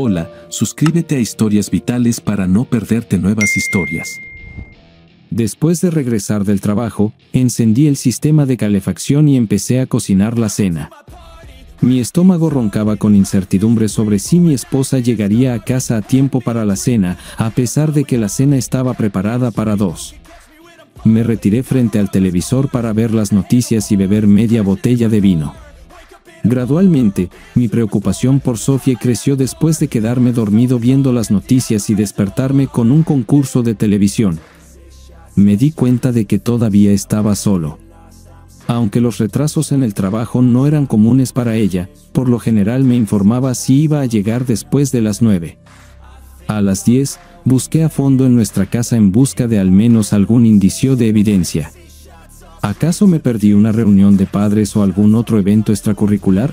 Hola, suscríbete a Historias Vitales para no perderte nuevas historias. Después de regresar del trabajo, encendí el sistema de calefacción y empecé a cocinar la cena. Mi estómago roncaba con incertidumbre sobre si mi esposa llegaría a casa a tiempo para la cena, a pesar de que la cena estaba preparada para 2. Me retiré frente al televisor para ver las noticias y beber media botella de vino. Gradualmente, mi preocupación por Sofía creció después de quedarme dormido viendo las noticias y despertarme con un concurso de televisión. Me di cuenta de que todavía estaba solo. Aunque los retrasos en el trabajo no eran comunes para ella, por lo general me informaba si iba a llegar después de las 9. A las 10, busqué a fondo en nuestra casa en busca de al menos algún indicio de evidencia. ¿Acaso me perdí una reunión de padres o algún otro evento extracurricular?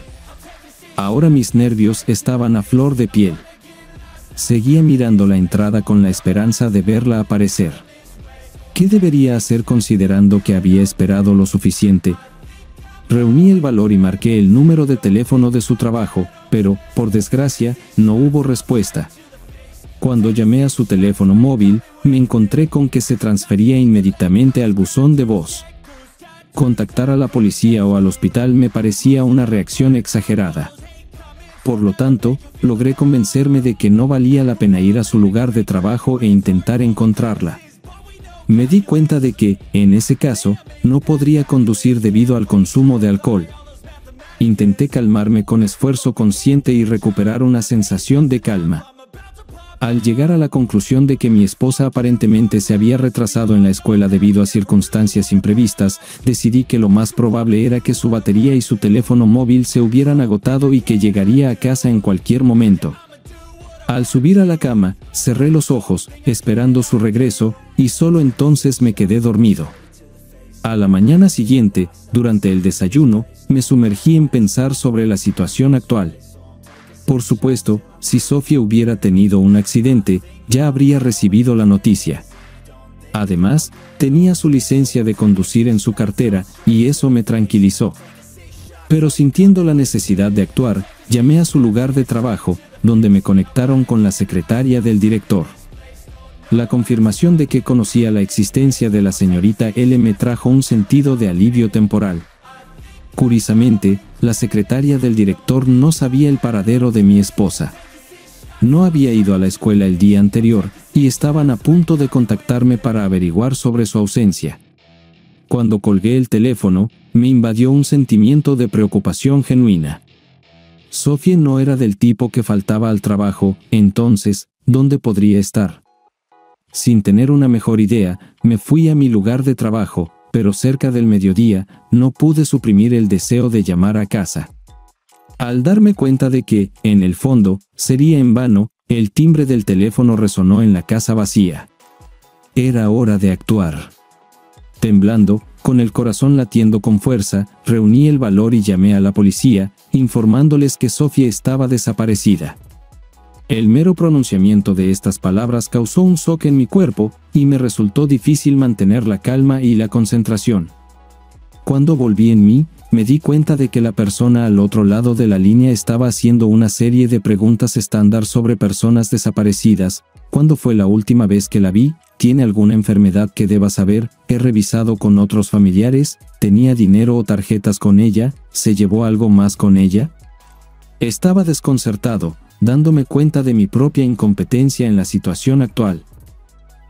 Ahora mis nervios estaban a flor de piel. Seguía mirando la entrada con la esperanza de verla aparecer. ¿Qué debería hacer considerando que había esperado lo suficiente? Reuní el valor y marqué el número de teléfono de su trabajo, pero, por desgracia, no hubo respuesta. Cuando llamé a su teléfono móvil, me encontré con que se transfería inmediatamente al buzón de voz. Contactar a la policía o al hospital me parecía una reacción exagerada. Por lo tanto, logré convencerme de que no valía la pena ir a su lugar de trabajo e intentar encontrarla. Me di cuenta de que, en ese caso, no podría conducir debido al consumo de alcohol. Intenté calmarme con esfuerzo consciente y recuperar una sensación de calma. Al llegar a la conclusión de que mi esposa aparentemente se había retrasado en la escuela debido a circunstancias imprevistas, decidí que lo más probable era que su batería y su teléfono móvil se hubieran agotado y que llegaría a casa en cualquier momento. Al subir a la cama, cerré los ojos, esperando su regreso, y solo entonces me quedé dormido. A la mañana siguiente, durante el desayuno, me sumergí en pensar sobre la situación actual. Por supuesto, si Sofía hubiera tenido un accidente, ya habría recibido la noticia. Además, tenía su licencia de conducir en su cartera, y eso me tranquilizó. Pero sintiendo la necesidad de actuar, llamé a su lugar de trabajo, donde me conectaron con la secretaria del director. La confirmación de que conocía la existencia de la señorita L me trajo un sentido de alivio temporal. Curiosamente, la secretaria del director no sabía el paradero de mi esposa. No había ido a la escuela el día anterior, y estaban a punto de contactarme para averiguar sobre su ausencia. Cuando colgué el teléfono, me invadió un sentimiento de preocupación genuina. Sofía no era del tipo que faltaba al trabajo, entonces, ¿dónde podría estar? Sin tener una mejor idea, me fui a mi lugar de trabajo, pero cerca del mediodía, no pude suprimir el deseo de llamar a casa. Al darme cuenta de que, en el fondo, sería en vano, el timbre del teléfono resonó en la casa vacía. Era hora de actuar. Temblando, con el corazón latiendo con fuerza, reuní el valor y llamé a la policía, informándoles que Sofía estaba desaparecida. El mero pronunciamiento de estas palabras causó un shock en mi cuerpo, y me resultó difícil mantener la calma y la concentración. Cuando volví en mí, me di cuenta de que la persona al otro lado de la línea estaba haciendo una serie de preguntas estándar sobre personas desaparecidas. ¿Cuándo fue la última vez que la vi? ¿Tiene alguna enfermedad que deba saber? ¿He revisado con otros familiares? ¿Tenía dinero o tarjetas con ella? ¿Se llevó algo más con ella? Estaba desconcertado, dándome cuenta de mi propia incompetencia en la situación actual.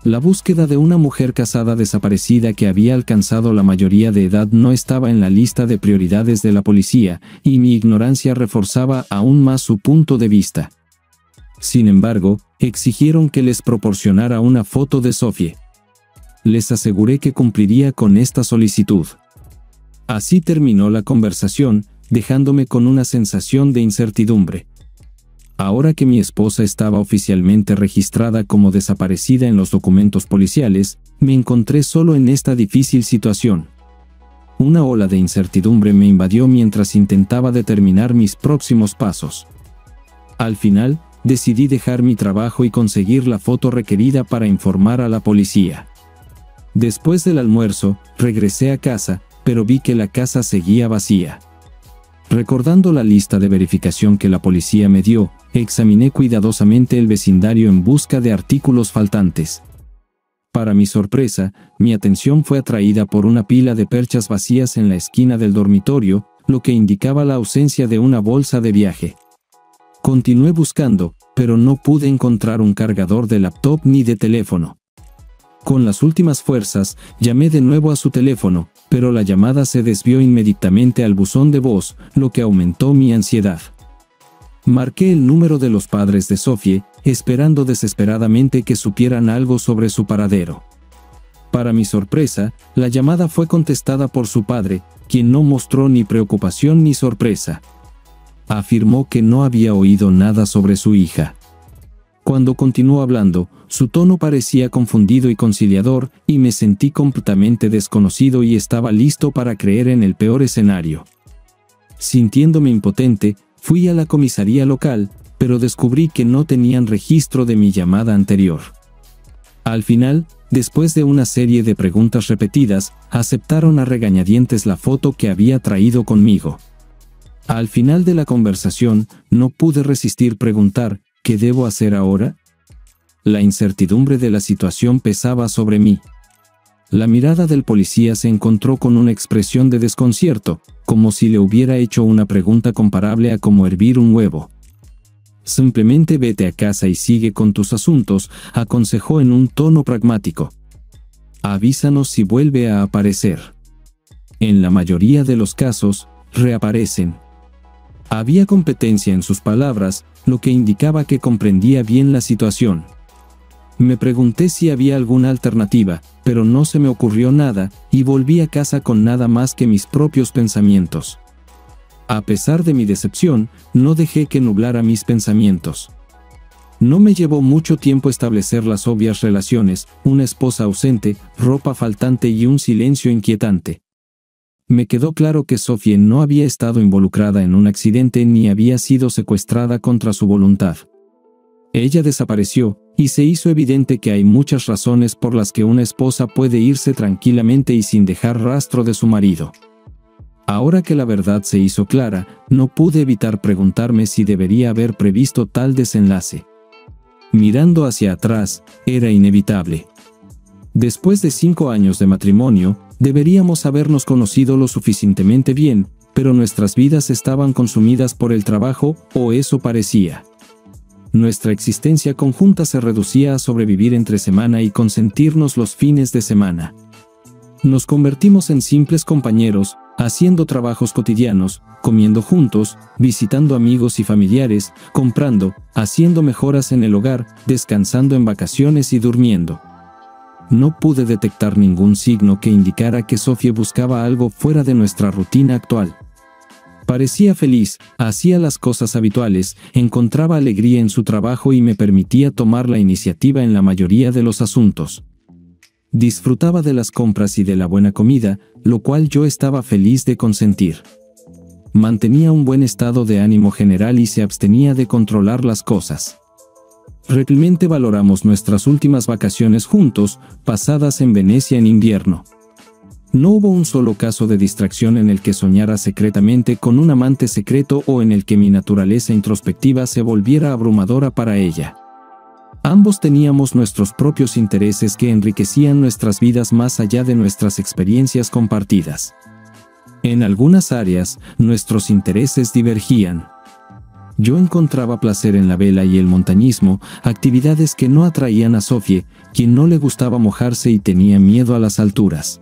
La búsqueda de una mujer casada desaparecida que había alcanzado la mayoría de edad no estaba en la lista de prioridades de la policía, y mi ignorancia reforzaba aún más su punto de vista. Sin embargo, exigieron que les proporcionara una foto de Sofía. Les aseguré que cumpliría con esta solicitud. Así terminó la conversación, dejándome con una sensación de incertidumbre. Ahora que mi esposa estaba oficialmente registrada como desaparecida en los documentos policiales, me encontré solo en esta difícil situación. Una ola de incertidumbre me invadió mientras intentaba determinar mis próximos pasos. Al final, decidí dejar mi trabajo y conseguir la foto requerida para informar a la policía. Después del almuerzo, regresé a casa, pero vi que la casa seguía vacía. Recordando la lista de verificación que la policía me dio, examiné cuidadosamente el vecindario en busca de artículos faltantes. Para mi sorpresa, mi atención fue atraída por una pila de perchas vacías en la esquina del dormitorio, lo que indicaba la ausencia de una bolsa de viaje. Continué buscando, pero no pude encontrar un cargador de laptop ni de teléfono. Con las últimas fuerzas, llamé de nuevo a su teléfono, pero la llamada se desvió inmediatamente al buzón de voz, lo que aumentó mi ansiedad. Marqué el número de los padres de Sophie, esperando desesperadamente que supieran algo sobre su paradero. Para mi sorpresa, la llamada fue contestada por su padre, quien no mostró ni preocupación ni sorpresa. Afirmó que no había oído nada sobre su hija. Cuando continuó hablando, su tono parecía confundido y conciliador, y me sentí completamente desconocido y estaba listo para creer en el peor escenario. Sintiéndome impotente, fui a la comisaría local, pero descubrí que no tenían registro de mi llamada anterior. Al final, después de una serie de preguntas repetidas, aceptaron a regañadientes la foto que había traído conmigo. Al final de la conversación, no pude resistir preguntar, ¿qué debo hacer ahora? La incertidumbre de la situación pesaba sobre mí. La mirada del policía se encontró con una expresión de desconcierto, como si le hubiera hecho una pregunta comparable a cómo hervir un huevo. Simplemente vete a casa y sigue con tus asuntos, aconsejó en un tono pragmático. Avísanos si vuelve a aparecer. En la mayoría de los casos, reaparecen. Había competencia en sus palabras, lo que indicaba que comprendía bien la situación. Me pregunté si había alguna alternativa, pero no se me ocurrió nada, y volví a casa con nada más que mis propios pensamientos. A pesar de mi decepción, no dejé que nublara mis pensamientos. No me llevó mucho tiempo establecer las obvias relaciones, una esposa ausente, ropa faltante y un silencio inquietante. Me quedó claro que Sophie no había estado involucrada en un accidente ni había sido secuestrada contra su voluntad. Ella desapareció, y se hizo evidente que hay muchas razones por las que una esposa puede irse tranquilamente y sin dejar rastro de su marido. Ahora que la verdad se hizo clara, no pude evitar preguntarme si debería haber previsto tal desenlace. Mirando hacia atrás, era inevitable. Después de 5 años de matrimonio, deberíamos habernos conocido lo suficientemente bien, pero nuestras vidas estaban consumidas por el trabajo, o eso parecía. Nuestra existencia conjunta se reducía a sobrevivir entre semana y consentirnos los fines de semana. Nos convertimos en simples compañeros, haciendo trabajos cotidianos, comiendo juntos, visitando amigos y familiares, comprando, haciendo mejoras en el hogar, descansando en vacaciones y durmiendo. No pude detectar ningún signo que indicara que Sophie buscaba algo fuera de nuestra rutina actual. Parecía feliz, hacía las cosas habituales, encontraba alegría en su trabajo y me permitía tomar la iniciativa en la mayoría de los asuntos. Disfrutaba de las compras y de la buena comida, lo cual yo estaba feliz de consentir. Mantenía un buen estado de ánimo general y se abstenía de controlar las cosas. Realmente valoramos nuestras últimas vacaciones juntos, pasadas en Venecia en invierno. No hubo un solo caso de distracción en el que soñara secretamente con un amante secreto o en el que mi naturaleza introspectiva se volviera abrumadora para ella. Ambos teníamos nuestros propios intereses que enriquecían nuestras vidas más allá de nuestras experiencias compartidas. En algunas áreas, nuestros intereses divergían. Yo encontraba placer en la vela y el montañismo, actividades que no atraían a Sophie, quien no le gustaba mojarse y tenía miedo a las alturas.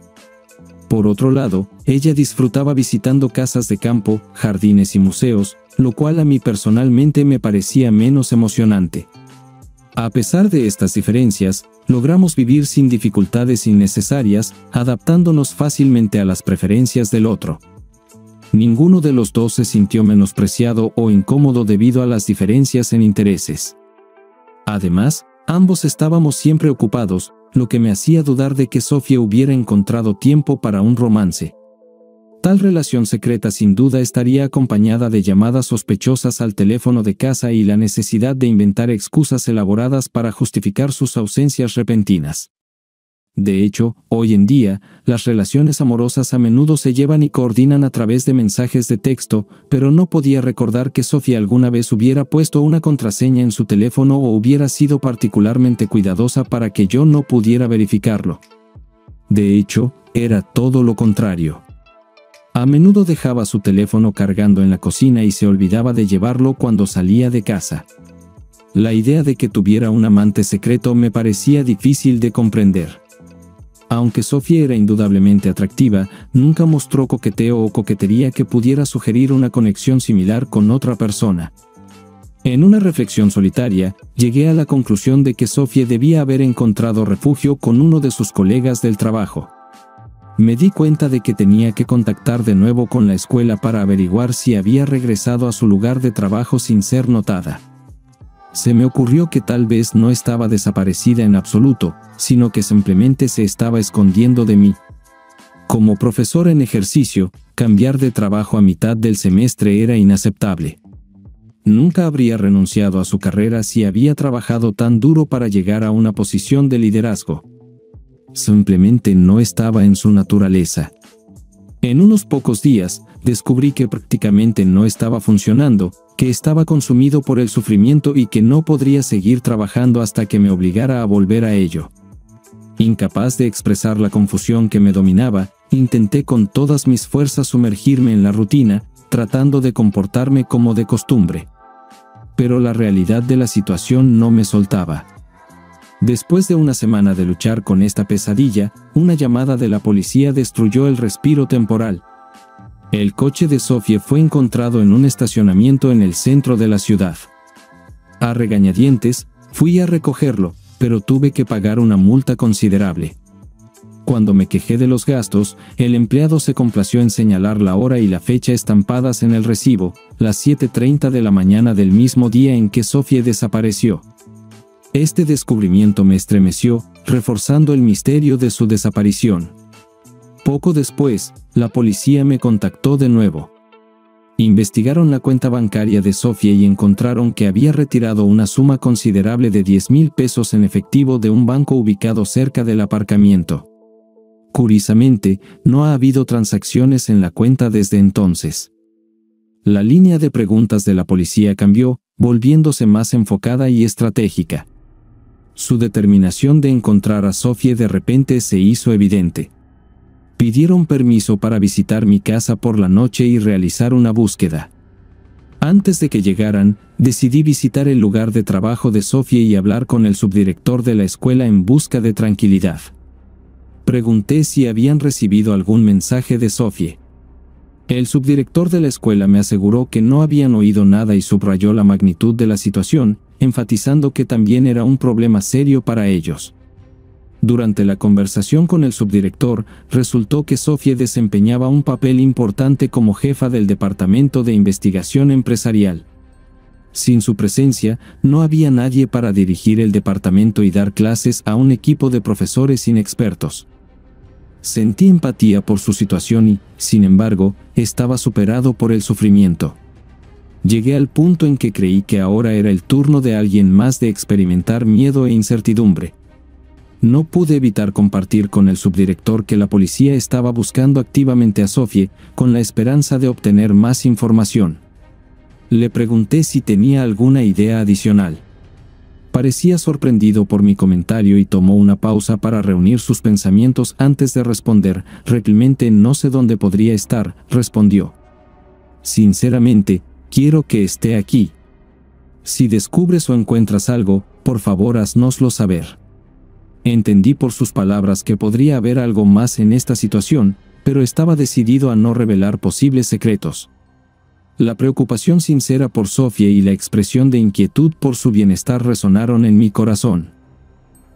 Por otro lado, ella disfrutaba visitando casas de campo, jardines y museos, lo cual a mí personalmente me parecía menos emocionante. A pesar de estas diferencias, logramos vivir sin dificultades innecesarias, adaptándonos fácilmente a las preferencias del otro. Ninguno de los dos se sintió menospreciado o incómodo debido a las diferencias en intereses. Además, ambos estábamos siempre ocupados, lo que me hacía dudar de que Sophie hubiera encontrado tiempo para un romance. Tal relación secreta sin duda estaría acompañada de llamadas sospechosas al teléfono de casa y la necesidad de inventar excusas elaboradas para justificar sus ausencias repentinas. De hecho, hoy en día, las relaciones amorosas a menudo se llevan y coordinan a través de mensajes de texto, pero no podía recordar que Sofía alguna vez hubiera puesto una contraseña en su teléfono o hubiera sido particularmente cuidadosa para que yo no pudiera verificarlo. De hecho, era todo lo contrario. A menudo dejaba su teléfono cargando en la cocina y se olvidaba de llevarlo cuando salía de casa. La idea de que tuviera un amante secreto me parecía difícil de comprender. Aunque Sofía era indudablemente atractiva, nunca mostró coqueteo o coquetería que pudiera sugerir una conexión similar con otra persona. En una reflexión solitaria, llegué a la conclusión de que Sofía debía haber encontrado refugio con uno de sus colegas del trabajo. Me di cuenta de que tenía que contactar de nuevo con la escuela para averiguar si había regresado a su lugar de trabajo sin ser notada. Se me ocurrió que tal vez no estaba desaparecida en absoluto, sino que simplemente se estaba escondiendo de mí. Como profesor en ejercicio, cambiar de trabajo a mitad del semestre era inaceptable. Nunca habría renunciado a su carrera si había trabajado tan duro para llegar a una posición de liderazgo. Simplemente no estaba en su naturaleza. En unos pocos días, descubrí que prácticamente no estaba funcionando, que estaba consumido por el sufrimiento y que no podría seguir trabajando hasta que me obligara a volver a ello. Incapaz de expresar la confusión que me dominaba, intenté con todas mis fuerzas sumergirme en la rutina, tratando de comportarme como de costumbre. Pero la realidad de la situación no me soltaba. Después de una semana de luchar con esta pesadilla, una llamada de la policía destruyó el respiro temporal. El coche de Sofía fue encontrado en un estacionamiento en el centro de la ciudad. A regañadientes, fui a recogerlo, pero tuve que pagar una multa considerable. Cuando me quejé de los gastos, el empleado se complació en señalar la hora y la fecha estampadas en el recibo, las 7:30 de la mañana del mismo día en que Sofía desapareció. Este descubrimiento me estremeció, reforzando el misterio de su desaparición. Poco después, la policía me contactó de nuevo. Investigaron la cuenta bancaria de Sofía y encontraron que había retirado una suma considerable de 10,000 pesos en efectivo de un banco ubicado cerca del aparcamiento. Curiosamente, no ha habido transacciones en la cuenta desde entonces. La línea de preguntas de la policía cambió, volviéndose más enfocada y estratégica. Su determinación de encontrar a Sofía de repente se hizo evidente. Pidieron permiso para visitar mi casa por la noche y realizar una búsqueda. Antes de que llegaran, decidí visitar el lugar de trabajo de Sofía y hablar con el subdirector de la escuela en busca de tranquilidad. Pregunté si habían recibido algún mensaje de Sofía. El subdirector de la escuela me aseguró que no habían oído nada y subrayó la magnitud de la situación, enfatizando que también era un problema serio para ellos. Durante la conversación con el subdirector, resultó que Sofía desempeñaba un papel importante como jefa del Departamento de Investigación Empresarial. Sin su presencia, no había nadie para dirigir el departamento y dar clases a un equipo de profesores inexpertos. Sentí empatía por su situación y, sin embargo, estaba superado por el sufrimiento. Llegué al punto en que creí que ahora era el turno de alguien más de experimentar miedo e incertidumbre. No pude evitar compartir con el subdirector que la policía estaba buscando activamente a Sofía, con la esperanza de obtener más información. Le pregunté si tenía alguna idea adicional. Parecía sorprendido por mi comentario y tomó una pausa para reunir sus pensamientos antes de responder. Realmente no sé dónde podría estar, respondió. Sinceramente, quiero que esté aquí. Si descubres o encuentras algo, por favor haznoslo saber. Entendí por sus palabras que podría haber algo más en esta situación, pero estaba decidido a no revelar posibles secretos. La preocupación sincera por Sofía y la expresión de inquietud por su bienestar resonaron en mi corazón.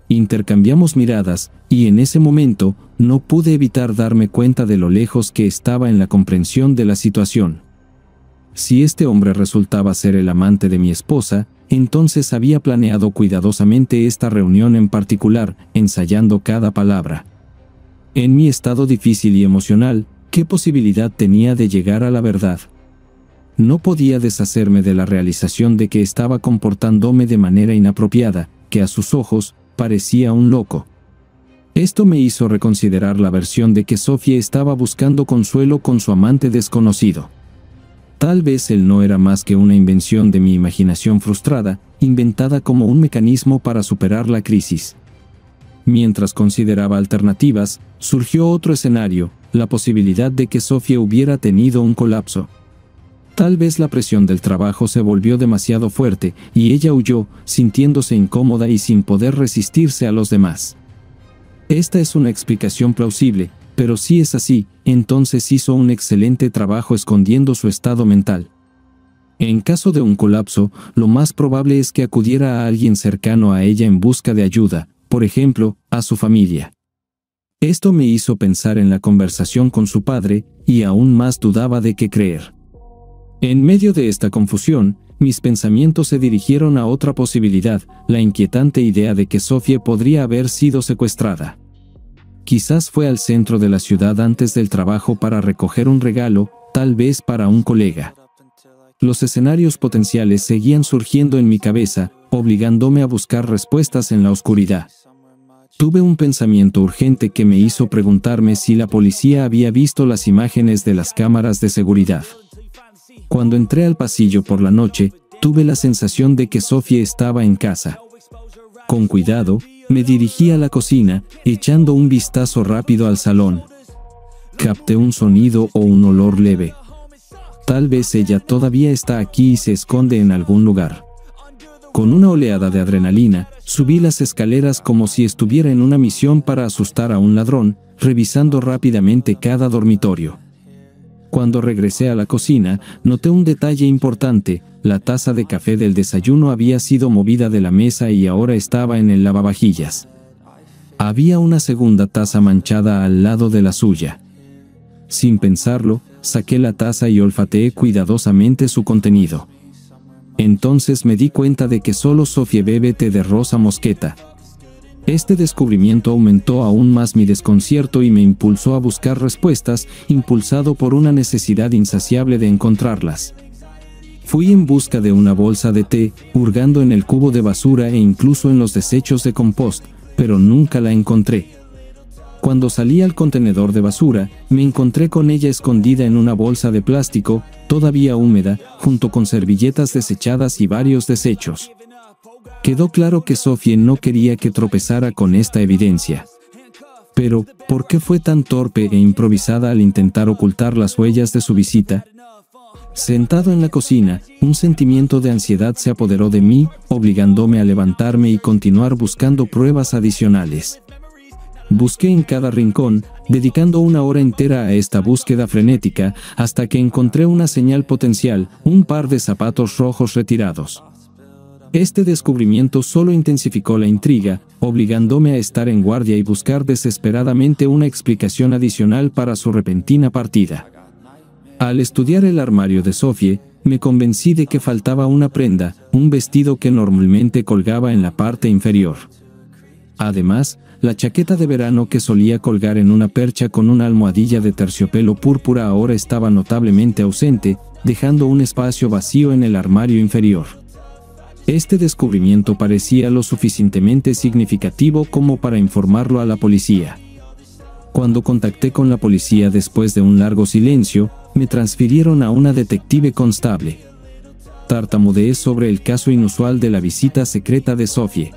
Intercambiamos miradas, y en ese momento, no pude evitar darme cuenta de lo lejos que estaba en la comprensión de la situación. Si este hombre resultaba ser el amante de mi esposa, entonces había planeado cuidadosamente esta reunión en particular, ensayando cada palabra. En mi estado difícil y emocional, ¿qué posibilidad tenía de llegar a la verdad? No podía deshacerme de la realización de que estaba comportándome de manera inapropiada, que a sus ojos, parecía un loco. Esto me hizo reconsiderar la versión de que Sophie estaba buscando consuelo con su amante desconocido. Tal vez él no era más que una invención de mi imaginación frustrada, inventada como un mecanismo para superar la crisis. Mientras consideraba alternativas, surgió otro escenario, la posibilidad de que Sophie hubiera tenido un colapso. Tal vez la presión del trabajo se volvió demasiado fuerte, y ella huyó, sintiéndose incómoda y sin poder resistirse a los demás. Esta es una explicación plausible, pero si es así, entonces hizo un excelente trabajo escondiendo su estado mental. En caso de un colapso, lo más probable es que acudiera a alguien cercano a ella en busca de ayuda, por ejemplo, a su familia. Esto me hizo pensar en la conversación con su padre, y aún más dudaba de qué creer. En medio de esta confusión, mis pensamientos se dirigieron a otra posibilidad, la inquietante idea de que Sophie podría haber sido secuestrada. Quizás fue al centro de la ciudad antes del trabajo para recoger un regalo, tal vez para un colega. Los escenarios potenciales seguían surgiendo en mi cabeza, obligándome a buscar respuestas en la oscuridad. Tuve un pensamiento urgente que me hizo preguntarme si la policía había visto las imágenes de las cámaras de seguridad. Cuando entré al pasillo por la noche, tuve la sensación de que Sophie estaba en casa. Con cuidado, me dirigí a la cocina, echando un vistazo rápido al salón. Capté un sonido o un olor leve. Tal vez ella todavía está aquí y se esconde en algún lugar. Con una oleada de adrenalina, subí las escaleras como si estuviera en una misión para asustar a un ladrón, revisando rápidamente cada dormitorio. Cuando regresé a la cocina, noté un detalle importante: la taza de café del desayuno había sido movida de la mesa y ahora estaba en el lavavajillas. Había una segunda taza manchada al lado de la suya. Sin pensarlo, saqué la taza y olfateé cuidadosamente su contenido. Entonces me di cuenta de que solo Sophie bebe té de rosa mosqueta. Este descubrimiento aumentó aún más mi desconcierto y me impulsó a buscar respuestas, impulsado por una necesidad insaciable de encontrarlas. Fui en busca de una bolsa de té, hurgando en el cubo de basura e incluso en los desechos de compost, pero nunca la encontré. Cuando salí al contenedor de basura, me encontré con ella escondida en una bolsa de plástico, todavía húmeda, junto con servilletas desechadas y varios desechos. Quedó claro que Sophie no quería que tropezara con esta evidencia. Pero, ¿por qué fue tan torpe e improvisada al intentar ocultar las huellas de su visita? Sentado en la cocina, un sentimiento de ansiedad se apoderó de mí, obligándome a levantarme y continuar buscando pruebas adicionales. Busqué en cada rincón, dedicando una hora entera a esta búsqueda frenética, hasta que encontré una señal potencial: un par de zapatos rojos retirados. Este descubrimiento solo intensificó la intriga, obligándome a estar en guardia y buscar desesperadamente una explicación adicional para su repentina partida. Al estudiar el armario de Sophie, me convencí de que faltaba una prenda, un vestido que normalmente colgaba en la parte inferior. Además, la chaqueta de verano que solía colgar en una percha con una almohadilla de terciopelo púrpura ahora estaba notablemente ausente, dejando un espacio vacío en el armario inferior. Este descubrimiento parecía lo suficientemente significativo como para informarlo a la policía. Cuando contacté con la policía después de un largo silencio, me transfirieron a una detective constable. Tartamudeé sobre el caso inusual de la visita secreta de Sophie.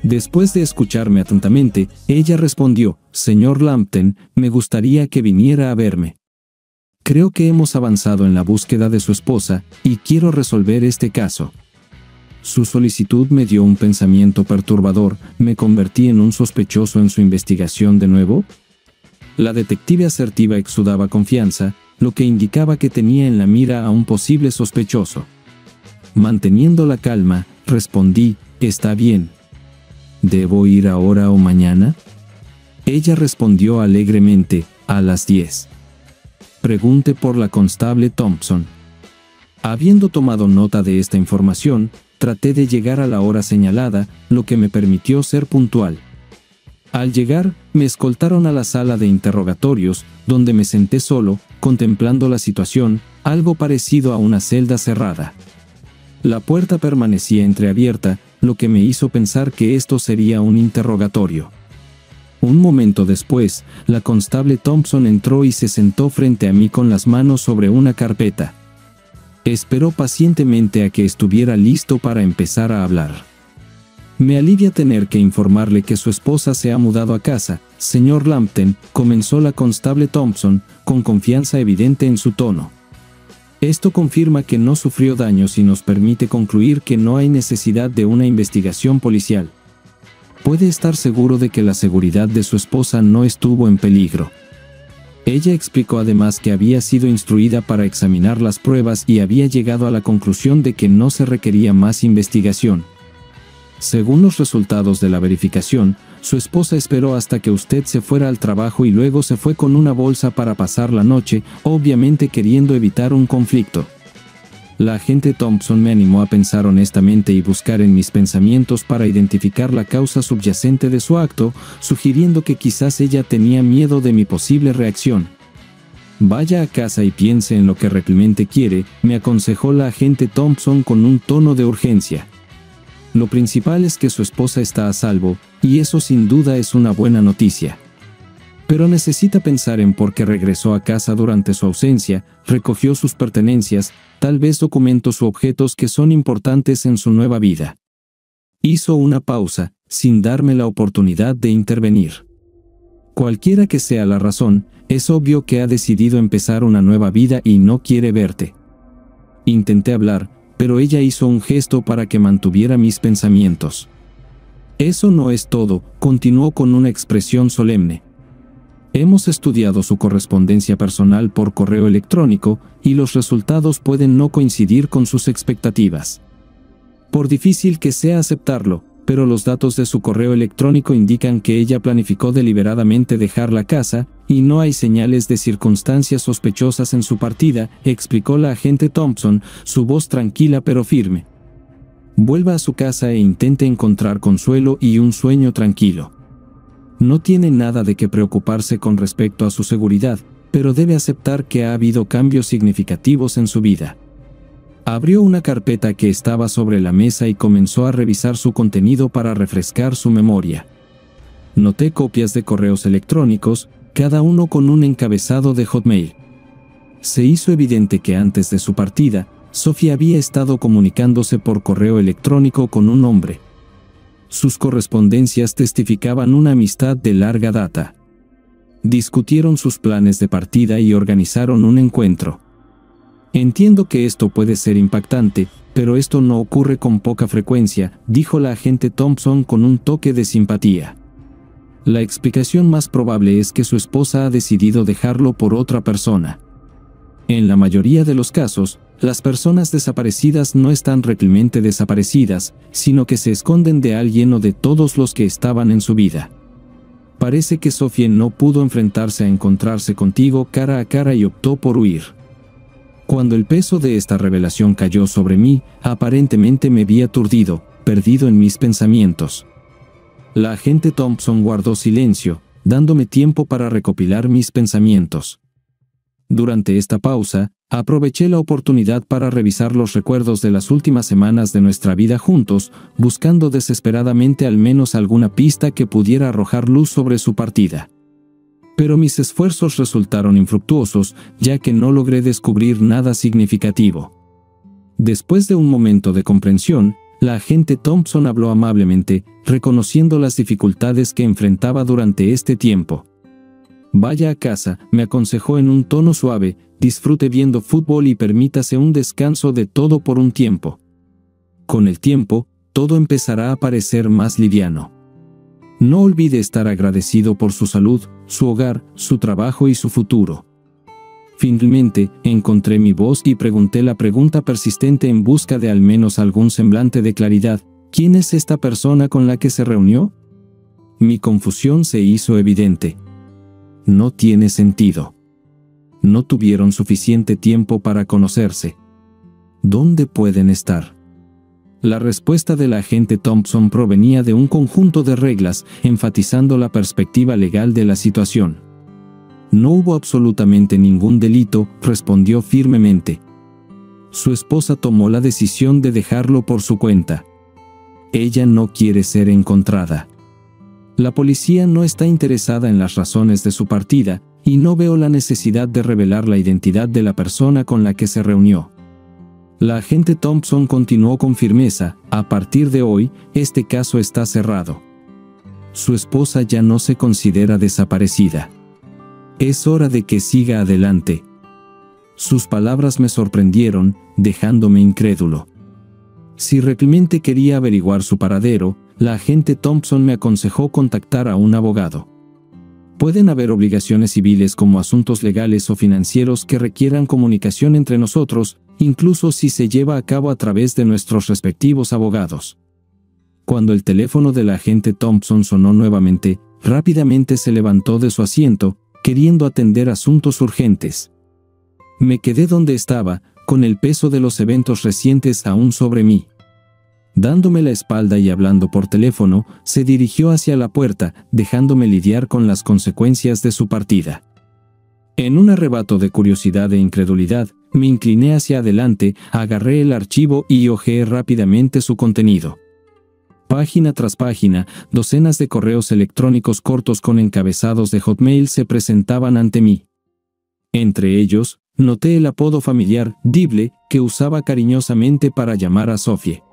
Después de escucharme atentamente, ella respondió: «Señor Lambton, me gustaría que viniera a verme. Creo que hemos avanzado en la búsqueda de su esposa, y quiero resolver este caso». Su solicitud me dio un pensamiento perturbador: ¿me convertí en un sospechoso en su investigación de nuevo? La detective asertiva exudaba confianza, lo que indicaba que tenía en la mira a un posible sospechoso. Manteniendo la calma, respondí: «Está bien. ¿Debo ir ahora o mañana?». Ella respondió alegremente: «A las 10. Pregunte por la constable Thompson». Habiendo tomado nota de esta información, traté de llegar a la hora señalada, lo que me permitió ser puntual. Al llegar, me escoltaron a la sala de interrogatorios, donde me senté solo, contemplando la situación, algo parecido a una celda cerrada. La puerta permanecía entreabierta, lo que me hizo pensar que esto sería un interrogatorio. Un momento después, la constable Thompson entró y se sentó frente a mí con las manos sobre una carpeta. Esperó pacientemente a que estuviera listo para empezar a hablar. Me alivia tener que informarle que su esposa se ha mudado a casa, señor Lambton, comenzó la constable Thompson, con confianza evidente en su tono. Esto confirma que no sufrió daños y nos permite concluir que no hay necesidad de una investigación policial. Puede estar seguro de que la seguridad de su esposa no estuvo en peligro. Ella explicó además que había sido instruida para examinar las pruebas y había llegado a la conclusión de que no se requería más investigación. Según los resultados de la verificación, su esposa esperó hasta que usted se fuera al trabajo y luego se fue con una bolsa para pasar la noche, obviamente queriendo evitar un conflicto. La agente Thompson me animó a pensar honestamente y buscar en mis pensamientos para identificar la causa subyacente de su acto, sugiriendo que quizás ella tenía miedo de mi posible reacción. Vaya a casa y piense en lo que realmente quiere, me aconsejó la agente Thompson con un tono de urgencia. Lo principal es que su esposa está a salvo, y eso sin duda es una buena noticia. Pero necesita pensar en por qué regresó a casa durante su ausencia, recogió sus pertenencias, tal vez documentos u objetos que son importantes en su nueva vida. Hizo una pausa, sin darme la oportunidad de intervenir. Cualquiera que sea la razón, es obvio que ha decidido empezar una nueva vida y no quiere verte. Intenté hablar, pero ella hizo un gesto para que mantuviera mis pensamientos. Eso no es todo, continuó con una expresión solemne. Hemos estudiado su correspondencia personal por correo electrónico, y los resultados pueden no coincidir con sus expectativas. Por difícil que sea aceptarlo, pero los datos de su correo electrónico indican que ella planificó deliberadamente dejar la casa, y no hay señales de circunstancias sospechosas en su partida, explicó la agente Thompson, su voz tranquila pero firme. Vuelva a su casa e intente encontrar consuelo y un sueño tranquilo. No tiene nada de qué preocuparse con respecto a su seguridad, pero debe aceptar que ha habido cambios significativos en su vida. Abrió una carpeta que estaba sobre la mesa y comenzó a revisar su contenido para refrescar su memoria. Noté copias de correos electrónicos, cada uno con un encabezado de Hotmail. Se hizo evidente que antes de su partida, Sophie había estado comunicándose por correo electrónico con un hombre. Sus correspondencias testificaban una amistad de larga data. Discutieron sus planes de partida y organizaron un encuentro. Entiendo que esto puede ser impactante, pero esto no ocurre con poca frecuencia, dijo la agente Thompson con un toque de simpatía. La explicación más probable es que su esposa ha decidido dejarlo por otra persona. En la mayoría de los casos, las personas desaparecidas no están realmente desaparecidas, sino que se esconden de alguien o de todos los que estaban en su vida. Parece que Sophie no pudo enfrentarse a encontrarse contigo cara a cara y optó por huir. Cuando el peso de esta revelación cayó sobre mí, aparentemente me vi aturdido, perdido en mis pensamientos. La agente Thompson guardó silencio, dándome tiempo para recopilar mis pensamientos. Durante esta pausa, aproveché la oportunidad para revisar los recuerdos de las últimas semanas de nuestra vida juntos, buscando desesperadamente al menos alguna pista que pudiera arrojar luz sobre su partida. Pero mis esfuerzos resultaron infructuosos, ya que no logré descubrir nada significativo. Después de un momento de comprensión, la agente Thompson habló amablemente, reconociendo las dificultades que enfrentaba durante este tiempo. Vaya a casa, me aconsejó en un tono suave, disfrute viendo fútbol y permítase un descanso de todo por un tiempo. Con el tiempo, todo empezará a parecer más liviano. No olvide estar agradecido por su salud, su hogar, su trabajo y su futuro. Finalmente, encontré mi voz y pregunté la pregunta persistente en busca de al menos algún semblante de claridad. ¿Quién es esta persona con la que se reunió? Mi confusión se hizo evidente. No tiene sentido. No tuvieron suficiente tiempo para conocerse. ¿Dónde pueden estar? La respuesta de la agente Thompson provenía de un conjunto de reglas, enfatizando la perspectiva legal de la situación. No hubo absolutamente ningún delito, respondió firmemente. Su esposa tomó la decisión de dejarlo por su cuenta. Ella no quiere ser encontrada. La policía no está interesada en las razones de su partida, y no veo la necesidad de revelar la identidad de la persona con la que se reunió. La agente Thompson continuó con firmeza: a partir de hoy, este caso está cerrado. Su esposa ya no se considera desaparecida. Es hora de que siga adelante. Sus palabras me sorprendieron, dejándome incrédulo. Si realmente quería averiguar su paradero, la agente Thompson me aconsejó contactar a un abogado. Pueden haber obligaciones civiles como asuntos legales o financieros que requieran comunicación entre nosotros, incluso si se lleva a cabo a través de nuestros respectivos abogados. Cuando el teléfono del agente Thompson sonó nuevamente, rápidamente se levantó de su asiento, queriendo atender asuntos urgentes. Me quedé donde estaba, con el peso de los eventos recientes aún sobre mí. Dándome la espalda y hablando por teléfono, se dirigió hacia la puerta, dejándome lidiar con las consecuencias de su partida. En un arrebato de curiosidad e incredulidad, me incliné hacia adelante, agarré el archivo y hojeé rápidamente su contenido. Página tras página, docenas de correos electrónicos cortos con encabezados de Hotmail se presentaban ante mí. Entre ellos, noté el apodo familiar, Dible, que usaba cariñosamente para llamar a Sophie.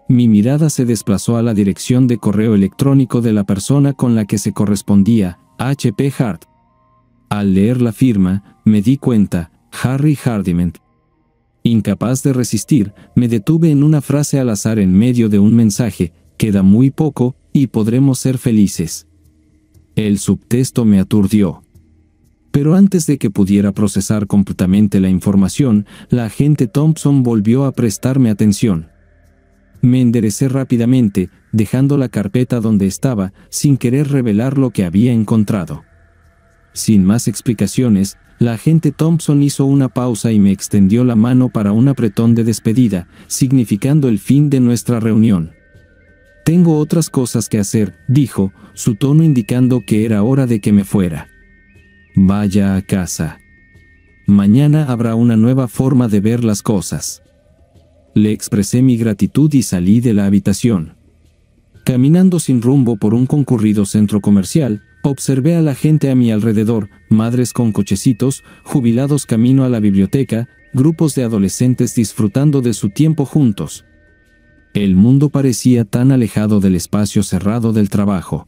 Mi mirada se desplazó a la dirección de correo electrónico de la persona con la que se correspondía, H.P. Hart. Al leer la firma, me di cuenta, Harry Hardiment. Incapaz de resistir, me detuve en una frase al azar en medio de un mensaje: queda muy poco, y podremos ser felices. El subtexto me aturdió. Pero antes de que pudiera procesar completamente la información, la agente Thompson volvió a prestarme atención. Me enderecé rápidamente, dejando la carpeta donde estaba, sin querer revelar lo que había encontrado. Sin más explicaciones, la agente Thompson hizo una pausa y me extendió la mano para un apretón de despedida, significando el fin de nuestra reunión. «Tengo otras cosas que hacer», dijo, su tono indicando que era hora de que me fuera. «Vaya a casa. Mañana habrá una nueva forma de ver las cosas». Le expresé mi gratitud y salí de la habitación. Caminando sin rumbo por un concurrido centro comercial, observé a la gente a mi alrededor: madres con cochecitos, jubilados camino a la biblioteca, grupos de adolescentes disfrutando de su tiempo juntos. El mundo parecía tan alejado del espacio cerrado del trabajo.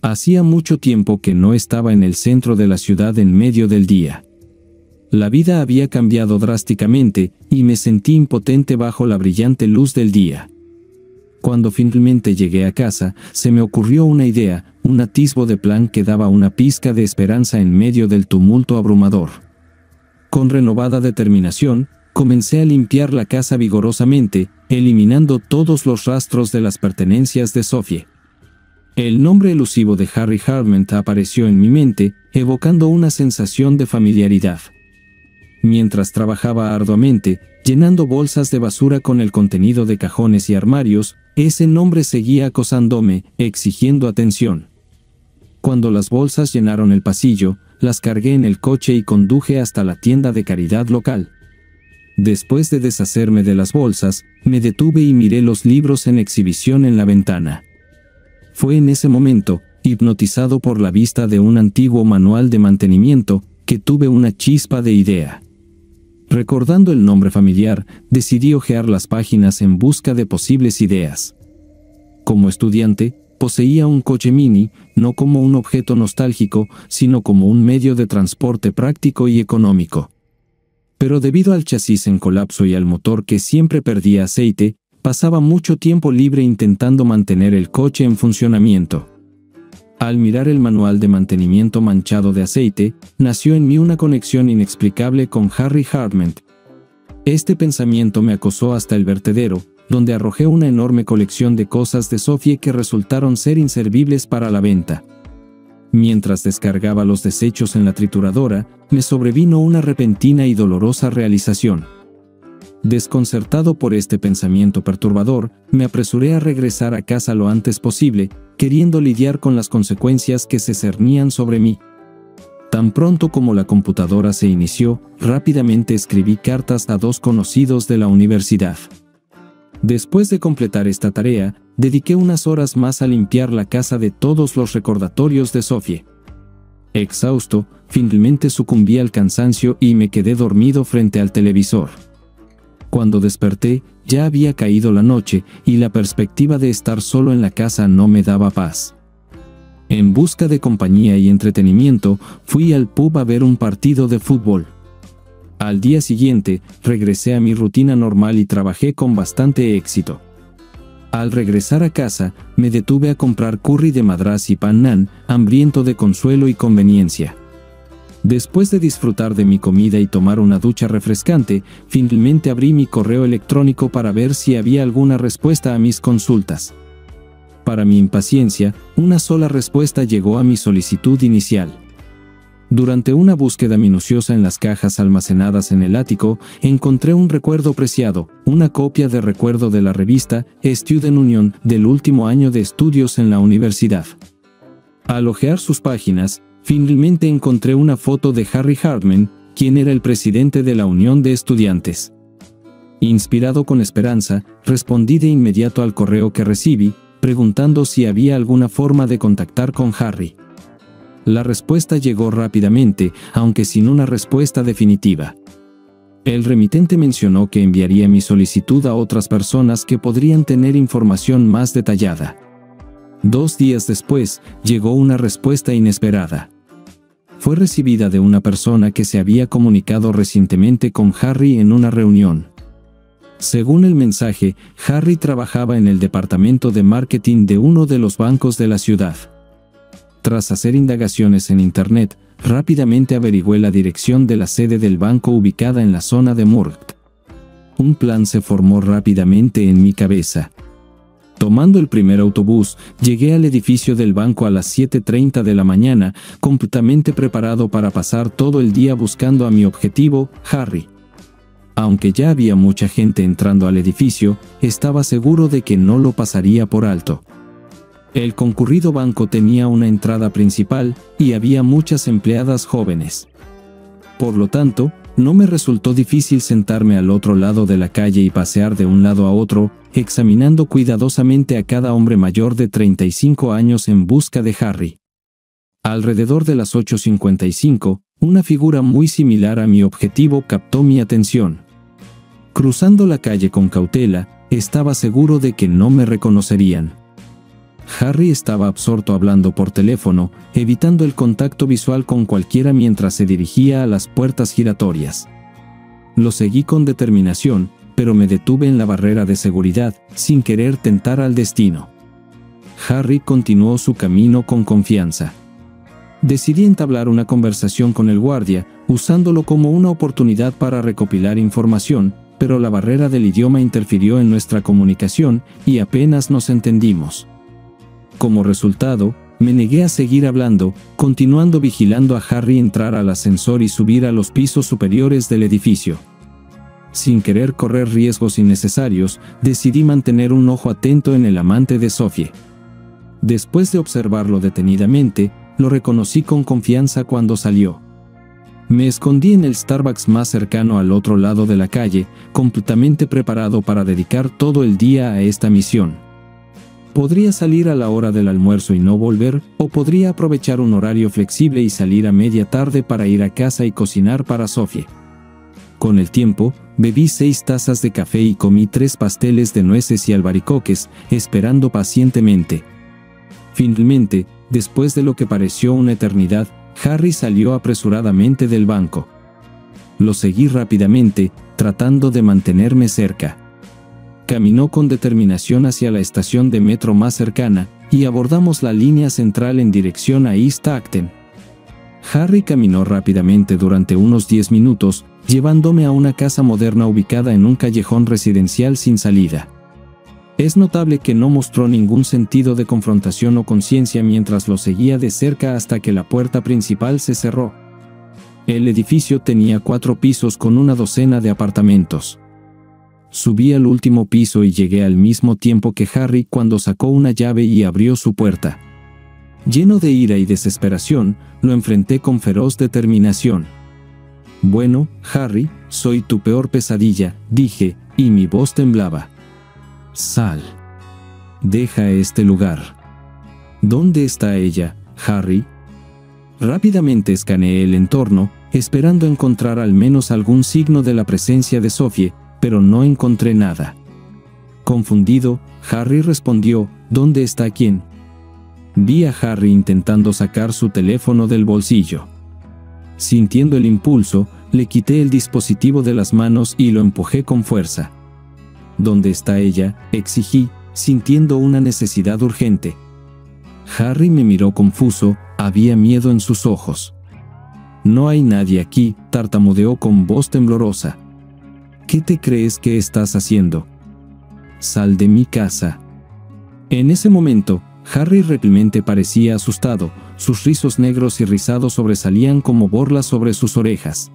Hacía mucho tiempo que no estaba en el centro de la ciudad en medio del día. La vida había cambiado drásticamente, y me sentí impotente bajo la brillante luz del día. Cuando finalmente llegué a casa, se me ocurrió una idea, un atisbo de plan que daba una pizca de esperanza en medio del tumulto abrumador. Con renovada determinación, comencé a limpiar la casa vigorosamente, eliminando todos los rastros de las pertenencias de Sophie. El nombre elusivo de Harry Hardiment apareció en mi mente, evocando una sensación de familiaridad. Mientras trabajaba arduamente, llenando bolsas de basura con el contenido de cajones y armarios, ese nombre seguía acosándome, exigiendo atención. Cuando las bolsas llenaron el pasillo, las cargué en el coche y conduje hasta la tienda de caridad local. Después de deshacerme de las bolsas, me detuve y miré los libros en exhibición en la ventana. Fue en ese momento, hipnotizado por la vista de un antiguo manual de mantenimiento, que tuve una chispa de idea. Recordando el nombre familiar, decidí hojear las páginas en busca de posibles ideas. Como estudiante, poseía un coche Mini, no como un objeto nostálgico, sino como un medio de transporte práctico y económico. Pero debido al chasis en colapso y al motor que siempre perdía aceite, pasaba mucho tiempo libre intentando mantener el coche en funcionamiento. Al mirar el manual de mantenimiento manchado de aceite, nació en mí una conexión inexplicable con Harry Hardiment. Este pensamiento me acosó hasta el vertedero, donde arrojé una enorme colección de cosas de Sophie que resultaron ser inservibles para la venta. Mientras descargaba los desechos en la trituradora, me sobrevino una repentina y dolorosa realización. Desconcertado por este pensamiento perturbador, me apresuré a regresar a casa lo antes posible, queriendo lidiar con las consecuencias que se cernían sobre mí. Tan pronto como la computadora se inició, rápidamente escribí cartas a 2 conocidos de la universidad. Después de completar esta tarea, dediqué unas horas más a limpiar la casa de todos los recordatorios de Sophie. Exhausto, finalmente sucumbí al cansancio y me quedé dormido frente al televisor. Cuando desperté, ya había caído la noche y la perspectiva de estar solo en la casa no me daba paz. En busca de compañía y entretenimiento, fui al pub a ver un partido de fútbol. Al día siguiente, regresé a mi rutina normal y trabajé con bastante éxito. Al regresar a casa, me detuve a comprar curry de madrás y pan nan, hambriento de consuelo y conveniencia. Después de disfrutar de mi comida y tomar una ducha refrescante, finalmente abrí mi correo electrónico para ver si había alguna respuesta a mis consultas. Para mi impaciencia, una sola respuesta llegó a mi solicitud inicial. Durante una búsqueda minuciosa en las cajas almacenadas en el ático, encontré un recuerdo preciado, una copia de recuerdo de la revista Student Union del último año de estudios en la universidad. Al hojear sus páginas, finalmente encontré una foto de Harry Hartman, quien era el presidente de la Unión de Estudiantes. Inspirado con esperanza, respondí de inmediato al correo que recibí, preguntando si había alguna forma de contactar con Harry. La respuesta llegó rápidamente, aunque sin una respuesta definitiva. El remitente mencionó que enviaría mi solicitud a otras personas que podrían tener información más detallada. 2 días después, llegó una respuesta inesperada. Fue recibida de una persona que se había comunicado recientemente con Harry en una reunión. Según el mensaje, Harry trabajaba en el departamento de marketing de uno de los bancos de la ciudad. Tras hacer indagaciones en Internet, rápidamente averigüé la dirección de la sede del banco ubicada en la zona de Murgt. Un plan se formó rápidamente en mi cabeza. Tomando el primer autobús, llegué al edificio del banco a las 7:30 de la mañana, completamente preparado para pasar todo el día buscando a mi objetivo, Harry. Aunque ya había mucha gente entrando al edificio, estaba seguro de que no lo pasaría por alto. El concurrido banco tenía una entrada principal y había muchas empleadas jóvenes. Por lo tanto, no me resultó difícil sentarme al otro lado de la calle y pasear de un lado a otro, examinando cuidadosamente a cada hombre mayor de 35 años en busca de Harry. Alrededor de las 8:55, una figura muy similar a mi objetivo captó mi atención. Cruzando la calle con cautela, estaba seguro de que no me reconocerían. Harry estaba absorto hablando por teléfono, evitando el contacto visual con cualquiera mientras se dirigía a las puertas giratorias. Lo seguí con determinación, pero me detuve en la barrera de seguridad, sin querer tentar al destino. Harry continuó su camino con confianza. Decidí entablar una conversación con el guardia, usándolo como una oportunidad para recopilar información, pero la barrera del idioma interfirió en nuestra comunicación y apenas nos entendimos. Como resultado, me negué a seguir hablando, continuando vigilando a Harry entrar al ascensor y subir a los pisos superiores del edificio. Sin querer correr riesgos innecesarios, decidí mantener un ojo atento en el amante de Sophie. Después de observarlo detenidamente, lo reconocí con confianza cuando salió. Me escondí en el Starbucks más cercano al otro lado de la calle, completamente preparado para dedicar todo el día a esta misión. Podría salir a la hora del almuerzo y no volver, o podría aprovechar un horario flexible y salir a media tarde para ir a casa y cocinar para Sophie. Con el tiempo, bebí 6 tazas de café y comí 3 pasteles de nueces y albaricoques, esperando pacientemente. Finalmente, después de lo que pareció una eternidad, Harry salió apresuradamente del banco. Lo seguí rápidamente, tratando de mantenerme cerca. Caminó con determinación hacia la estación de metro más cercana, y abordamos la línea central en dirección a East Acton. Harry caminó rápidamente durante unos 10 minutos, llevándome a una casa moderna ubicada en un callejón residencial sin salida. Es notable que no mostró ningún sentido de confrontación o conciencia mientras lo seguía de cerca hasta que la puerta principal se cerró. El edificio tenía 4 pisos con una docena de apartamentos. Subí al último piso y llegué al mismo tiempo que Harry cuando sacó una llave y abrió su puerta. Lleno de ira y desesperación, lo enfrenté con feroz determinación. «Bueno, Harry, soy tu peor pesadilla», dije, y mi voz temblaba. Sal. Deja este lugar. ¿Dónde está ella, Harry? Rápidamente escaneé el entorno, esperando encontrar al menos algún signo de la presencia de Sophie, pero no encontré nada. Confundido, Harry respondió, ¿dónde está quién? Vi a Harry intentando sacar su teléfono del bolsillo. Sintiendo el impulso, le quité el dispositivo de las manos y lo empujé con fuerza. ¿Dónde está ella?, exigí, sintiendo una necesidad urgente. Harry me miró confuso, había miedo en sus ojos. No hay nadie aquí, tartamudeó con voz temblorosa. ¿Qué te crees que estás haciendo? Sal de mi casa. En ese momento, Harry realmente parecía asustado, sus rizos negros y rizados sobresalían como borlas sobre sus orejas.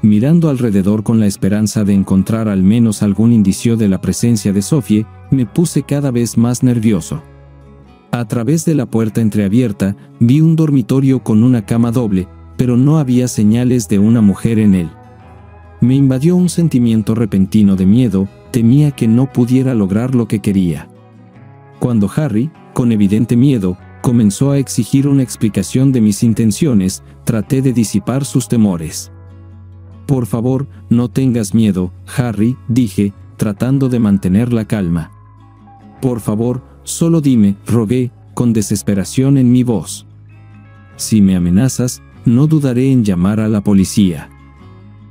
Mirando alrededor con la esperanza de encontrar al menos algún indicio de la presencia de Sophie, me puse cada vez más nervioso. A través de la puerta entreabierta, vi un dormitorio con una cama doble, pero no había señales de una mujer en él. Me invadió un sentimiento repentino de miedo, temía que no pudiera lograr lo que quería. Cuando Harry, con evidente miedo, comenzó a exigir una explicación de mis intenciones, traté de disipar sus temores. Por favor, no tengas miedo, Harry, dije, tratando de mantener la calma. Por favor, solo dime, rogué, con desesperación en mi voz. Si me amenazas, no dudaré en llamar a la policía.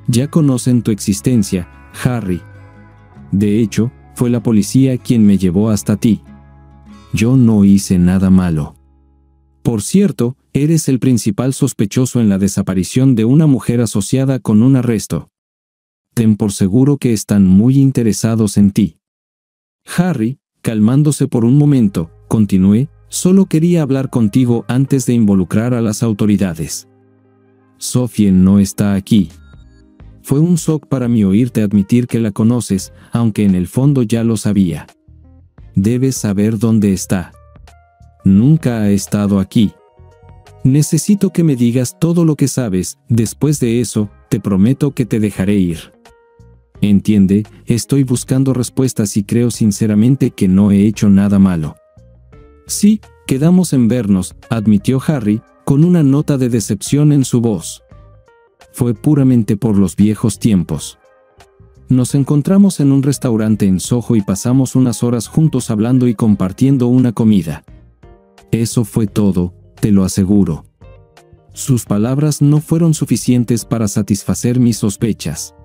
Ya conocen tu existencia, Harry. De hecho, fue la policía quien me llevó hasta ti. Yo no hice nada malo. Por cierto, eres el principal sospechoso en la desaparición de una mujer asociada con un arresto. Ten por seguro que están muy interesados en ti. Harry, calmándose por un momento, continué, solo quería hablar contigo antes de involucrar a las autoridades. Sophie no está aquí. Fue un shock para mí oírte admitir que la conoces, aunque en el fondo ya lo sabía. Debes saber dónde está. Nunca ha estado aquí. Necesito que me digas todo lo que sabes, después de eso, te prometo que te dejaré ir. Entiende, estoy buscando respuestas y creo sinceramente que no he hecho nada malo. Sí, quedamos en vernos, admitió Harry, con una nota de decepción en su voz. Fue puramente por los viejos tiempos. Nos encontramos en un restaurante en Soho y pasamos unas horas juntos hablando y compartiendo una comida. Eso fue todo, te lo aseguro. Sus palabras no fueron suficientes para satisfacer mis sospechas.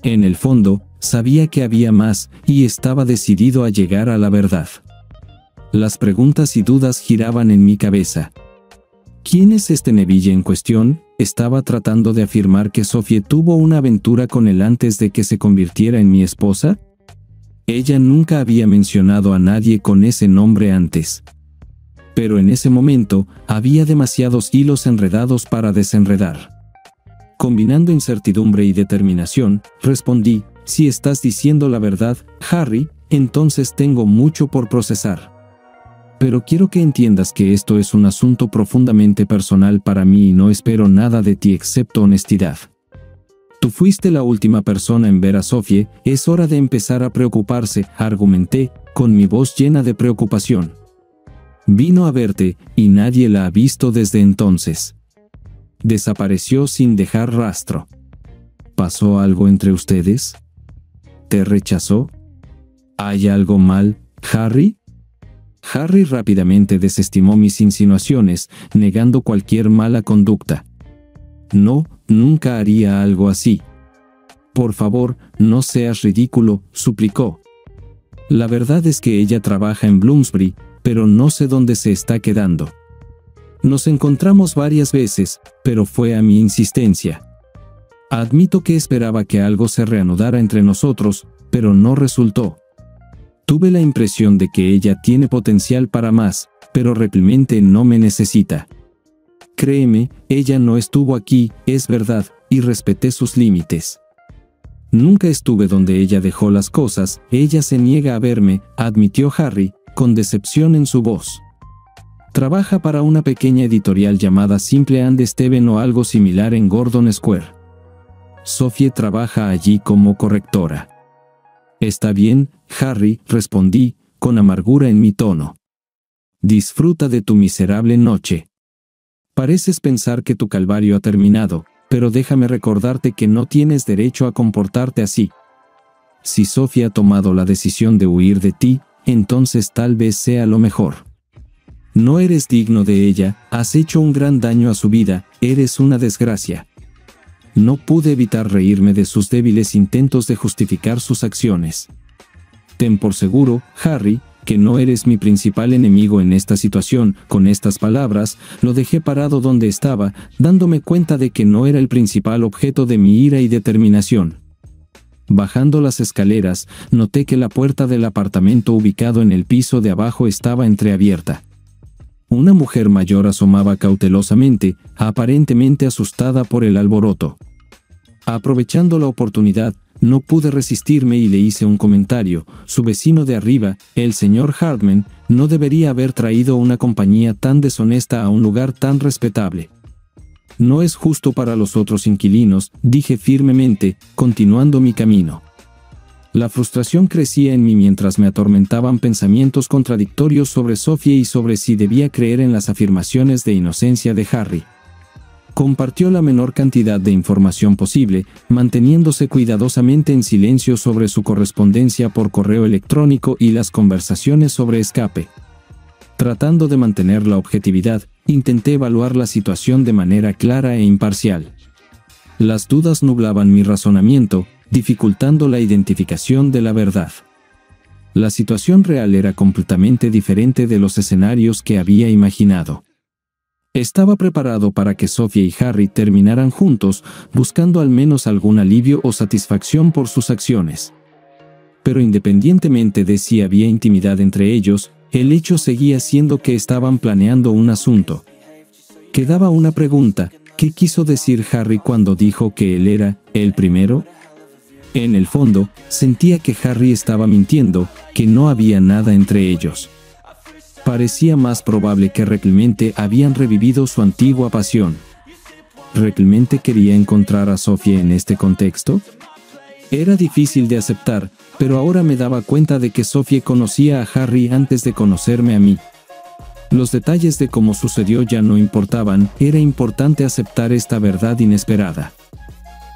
En el fondo, sabía que había más, y estaba decidido a llegar a la verdad. Las preguntas y dudas giraban en mi cabeza. ¿Quién es este Neville en cuestión? ¿Estaba tratando de afirmar que Sophie tuvo una aventura con él antes de que se convirtiera en mi esposa? Ella nunca había mencionado a nadie con ese nombre antes. Pero en ese momento, había demasiados hilos enredados para desenredar. Combinando incertidumbre y determinación, respondí, si estás diciendo la verdad, Harry, entonces tengo mucho por procesar. Pero quiero que entiendas que esto es un asunto profundamente personal para mí y no espero nada de ti excepto honestidad. Tú fuiste la última persona en ver a Sophie, es hora de empezar a preocuparse, argumenté, con mi voz llena de preocupación. Vino a verte, y nadie la ha visto desde entonces. Desapareció sin dejar rastro. ¿Pasó algo entre ustedes? ¿Te rechazó? ¿Hay algo mal, Harry? Harry rápidamente desestimó mis insinuaciones, negando cualquier mala conducta. No, nunca haría algo así. Por favor, no seas ridículo, suplicó. La verdad es que ella trabaja en Bloomsbury, pero no sé dónde se está quedando. Nos encontramos varias veces, pero fue a mi insistencia. Admito que esperaba que algo se reanudara entre nosotros, pero no resultó. Tuve la impresión de que ella tiene potencial para más, pero realmente no me necesita. Créeme, ella no estuvo aquí, es verdad, y respeté sus límites. Nunca estuve donde ella dejó las cosas, ella se niega a verme, admitió Harry, con decepción en su voz. Trabaja para una pequeña editorial llamada Simple and Steven o algo similar en Gordon Square. Sophie trabaja allí como correctora. Está bien, Harry, respondí, con amargura en mi tono. Disfruta de tu miserable noche. Pareces pensar que tu calvario ha terminado, pero déjame recordarte que no tienes derecho a comportarte así. Si Sophie ha tomado la decisión de huir de ti, entonces tal vez sea lo mejor. No eres digno de ella, has hecho un gran daño a su vida, eres una desgracia. No pude evitar reírme de sus débiles intentos de justificar sus acciones. Ten por seguro, Harry, que no eres mi principal enemigo en esta situación. Con estas palabras, lo dejé parado donde estaba, dándome cuenta de que no era el principal objeto de mi ira y determinación. Bajando las escaleras, noté que la puerta del apartamento ubicado en el piso de abajo estaba entreabierta. Una mujer mayor asomaba cautelosamente, aparentemente asustada por el alboroto. Aprovechando la oportunidad, no pude resistirme y le hice un comentario. Su vecino de arriba, el señor Hartman, no debería haber traído una compañía tan deshonesta a un lugar tan respetable. No es justo para los otros inquilinos, dije firmemente, continuando mi camino. La frustración crecía en mí mientras me atormentaban pensamientos contradictorios sobre Sophie y sobre si debía creer en las afirmaciones de inocencia de Harry. Compartió la menor cantidad de información posible, manteniéndose cuidadosamente en silencio sobre su correspondencia por correo electrónico y las conversaciones sobre escape. Tratando de mantener la objetividad, intenté evaluar la situación de manera clara e imparcial. Las dudas nublaban mi razonamiento, dificultando la identificación de la verdad. La situación real era completamente diferente de los escenarios que había imaginado. Estaba preparado para que Sophie y Harry terminaran juntos, buscando al menos algún alivio o satisfacción por sus acciones. Pero independientemente de si había intimidad entre ellos, el hecho seguía siendo que estaban planeando un asunto. Quedaba una pregunta: ¿qué quiso decir Harry cuando dijo que él era el primero? En el fondo, sentía que Harry estaba mintiendo, que no había nada entre ellos. Parecía más probable que realmente habían revivido su antigua pasión. ¿Realmente quería encontrar a Sophie en este contexto? Era difícil de aceptar, pero ahora me daba cuenta de que Sophie conocía a Harry antes de conocerme a mí. Los detalles de cómo sucedió ya no importaban, era importante aceptar esta verdad inesperada.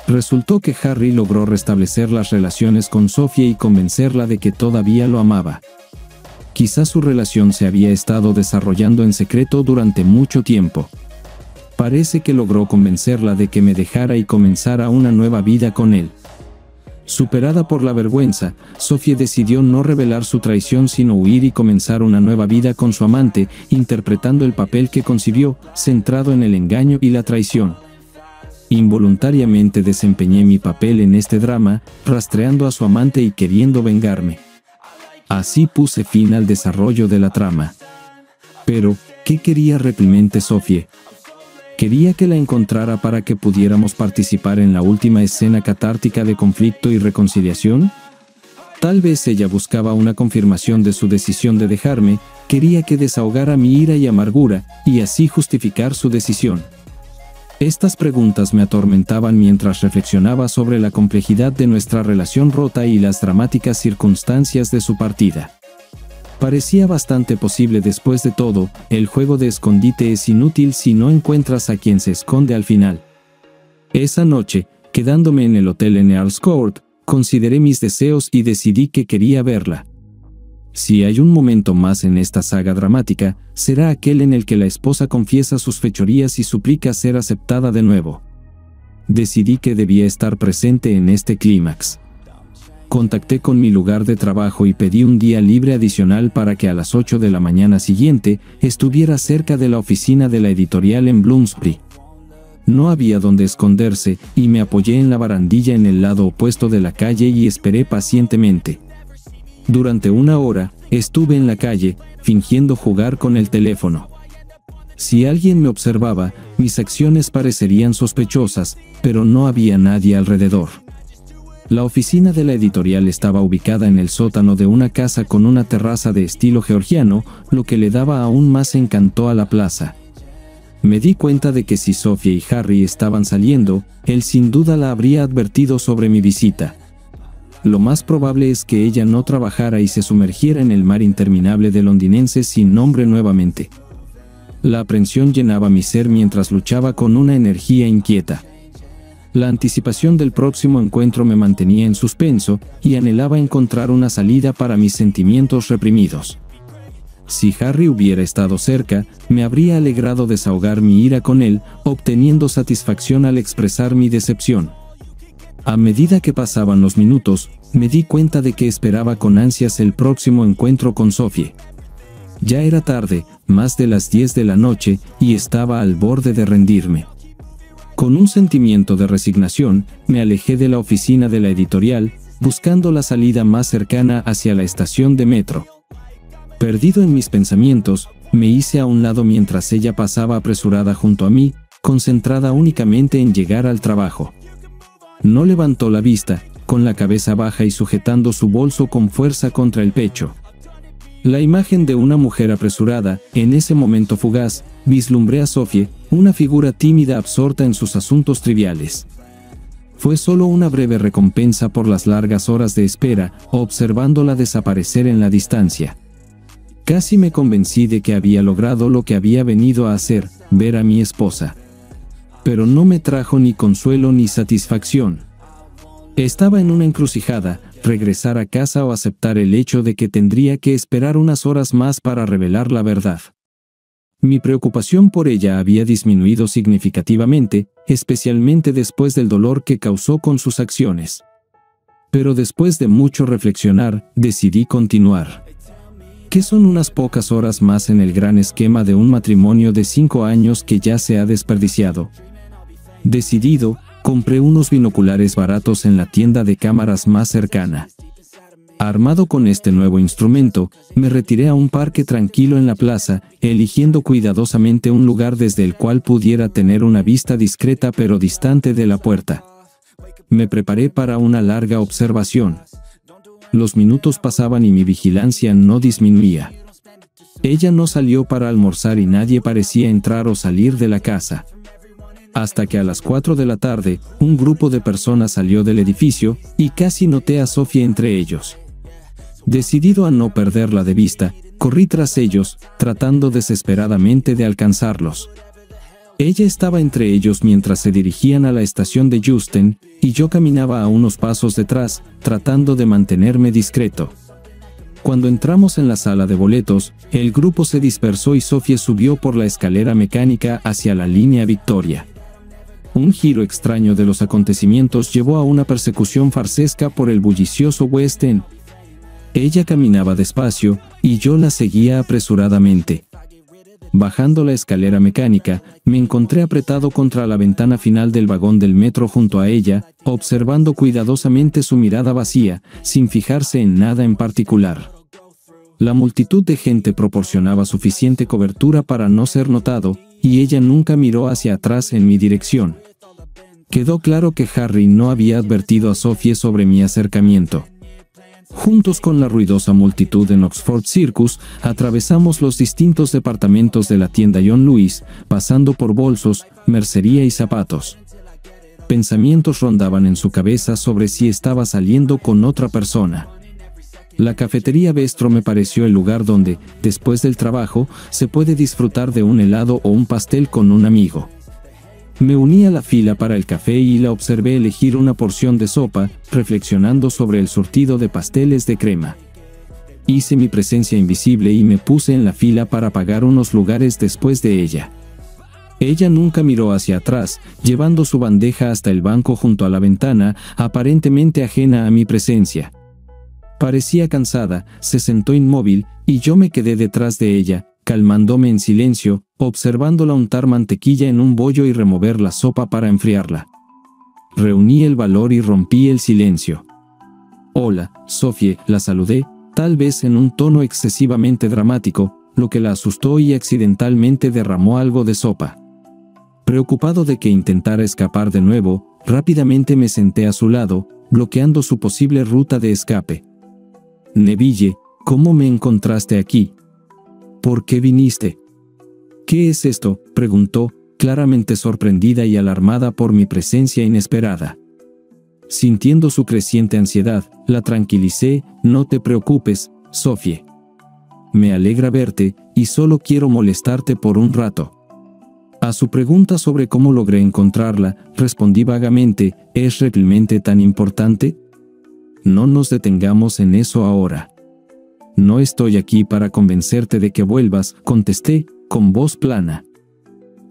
Resultó que Harry logró restablecer las relaciones con Sophie y convencerla de que todavía lo amaba. Quizás su relación se había estado desarrollando en secreto durante mucho tiempo. Parece que logró convencerla de que me dejara y comenzara una nueva vida con él. Superada por la vergüenza, Sophie decidió no revelar su traición sino huir y comenzar una nueva vida con su amante, interpretando el papel que concibió, centrado en el engaño y la traición. Involuntariamente desempeñé mi papel en este drama, rastreando a su amante y queriendo vengarme. Así puse fin al desarrollo de la trama. Pero, ¿qué quería realmente Sophie? ¿Quería que la encontrara para que pudiéramos participar en la última escena catártica de conflicto y reconciliación? Tal vez ella buscaba una confirmación de su decisión de dejarme, quería que desahogara mi ira y amargura, y así justificar su decisión. Estas preguntas me atormentaban mientras reflexionaba sobre la complejidad de nuestra relación rota y las dramáticas circunstancias de su partida. Parecía bastante posible después de todo, el juego de escondite es inútil si no encuentras a quien se esconde al final. Esa noche, quedándome en el hotel en Earl's Court, consideré mis deseos y decidí que quería verla. Si hay un momento más en esta saga dramática, será aquel en el que la esposa confiesa sus fechorías y suplica ser aceptada de nuevo. Decidí que debía estar presente en este clímax. Contacté con mi lugar de trabajo y pedí un día libre adicional para que a las 8 de la mañana siguiente estuviera cerca de la oficina de la editorial en Bloomsbury. No había donde esconderse y me apoyé en la barandilla en el lado opuesto de la calle y esperé pacientemente. Durante 1 hora, estuve en la calle, fingiendo jugar con el teléfono. Si alguien me observaba, mis acciones parecerían sospechosas, pero no había nadie alrededor. La oficina de la editorial estaba ubicada en el sótano de una casa con una terraza de estilo georgiano, lo que le daba aún más encanto a la plaza. Me di cuenta de que si Sophie y Harry estaban saliendo, él sin duda la habría advertido sobre mi visita. lo más probable es que ella no trabajara y se sumergiera en el mar interminable de londinenses sin nombre nuevamente. La aprensión llenaba mi ser mientras luchaba con una energía inquieta. La anticipación del próximo encuentro me mantenía en suspenso y anhelaba encontrar una salida para mis sentimientos reprimidos. Si Harry hubiera estado cerca, me habría alegrado desahogar mi ira con él, obteniendo satisfacción al expresar mi decepción. A medida que pasaban los minutos, me di cuenta de que esperaba con ansias el próximo encuentro con Sophie. Ya era tarde, más de las 10 de la noche, y estaba al borde de rendirme. Con un sentimiento de resignación, me alejé de la oficina de la editorial, buscando la salida más cercana hacia la estación de metro. Perdido en mis pensamientos, me hice a un lado mientras ella pasaba apresurada junto a mí, concentrada únicamente en llegar al trabajo. No levantó la vista, con la cabeza baja y sujetando su bolso con fuerza contra el pecho. La imagen de una mujer apresurada, en ese momento fugaz, vislumbré a Sophie, una figura tímida absorta en sus asuntos triviales. Fue solo una breve recompensa por las largas horas de espera, observándola desaparecer en la distancia. Casi me convencí de que había logrado lo que había venido a hacer, ver a mi esposa. Pero no me trajo ni consuelo ni satisfacción. Estaba en una encrucijada, regresar a casa o aceptar el hecho de que tendría que esperar unas horas más para revelar la verdad. Mi preocupación por ella había disminuido significativamente, especialmente después del dolor que causó con sus acciones. Pero después de mucho reflexionar, decidí continuar. ¿Qué son unas pocas horas más en el gran esquema de un matrimonio de 5 años que ya se ha desperdiciado? Decidido, compré unos binoculares baratos en la tienda de cámaras más cercana. Armado con este nuevo instrumento, me retiré a un parque tranquilo en la plaza, eligiendo cuidadosamente un lugar desde el cual pudiera tener una vista discreta pero distante de la puerta. Me preparé para una larga observación. Los minutos pasaban y mi vigilancia no disminuía. Ella no salió para almorzar y nadie parecía entrar o salir de la casa. Hasta que a las 4 de la tarde, un grupo de personas salió del edificio, y casi noté a Sophie entre ellos. Decidido a no perderla de vista, corrí tras ellos, tratando desesperadamente de alcanzarlos. Ella estaba entre ellos mientras se dirigían a la estación de Euston, y yo caminaba a unos pasos detrás, tratando de mantenerme discreto. Cuando entramos en la sala de boletos, el grupo se dispersó y Sophie subió por la escalera mecánica hacia la línea Victoria. Un giro extraño de los acontecimientos llevó a una persecución farsesca por el bullicioso West End. Ella caminaba despacio, y yo la seguía apresuradamente. Bajando la escalera mecánica, me encontré apretado contra la ventana final del vagón del metro junto a ella, observando cuidadosamente su mirada vacía, sin fijarse en nada en particular. La multitud de gente proporcionaba suficiente cobertura para no ser notado, y ella nunca miró hacia atrás en mi dirección. Quedó claro que Harry no había advertido a Sophie sobre mi acercamiento. Juntos con la ruidosa multitud en Oxford Circus, atravesamos los distintos departamentos de la tienda John Lewis, pasando por bolsos, mercería y zapatos. Pensamientos rondaban en su cabeza sobre si estaba saliendo con otra persona. La cafetería Bestro me pareció el lugar donde, después del trabajo, se puede disfrutar de un helado o un pastel con un amigo. Me uní a la fila para el café y la observé elegir una porción de sopa, reflexionando sobre el surtido de pasteles de crema. Hice mi presencia invisible y me puse en la fila para pagar unos lugares después de ella. Ella nunca miró hacia atrás, llevando su bandeja hasta el banco junto a la ventana, aparentemente ajena a mi presencia. Parecía cansada, se sentó inmóvil, y yo me quedé detrás de ella, calmándome en silencio, observándola untar mantequilla en un bollo y remover la sopa para enfriarla. Reuní el valor y rompí el silencio. «Hola, Sophie», la saludé, tal vez en un tono excesivamente dramático, lo que la asustó y accidentalmente derramó algo de sopa. Preocupado de que intentara escapar de nuevo, rápidamente me senté a su lado, bloqueando su posible ruta de escape. «Neville, ¿cómo me encontraste aquí? ¿Por qué viniste?» «¿Qué es esto?», preguntó, claramente sorprendida y alarmada por mi presencia inesperada. Sintiendo su creciente ansiedad, la tranquilicé: no te preocupes, Sophie. Me alegra verte, y solo quiero molestarte por un rato. A su pregunta sobre cómo logré encontrarla, respondí vagamente: ¿es realmente tan importante? No nos detengamos en eso ahora. No estoy aquí para convencerte de que vuelvas, contesté, con voz plana.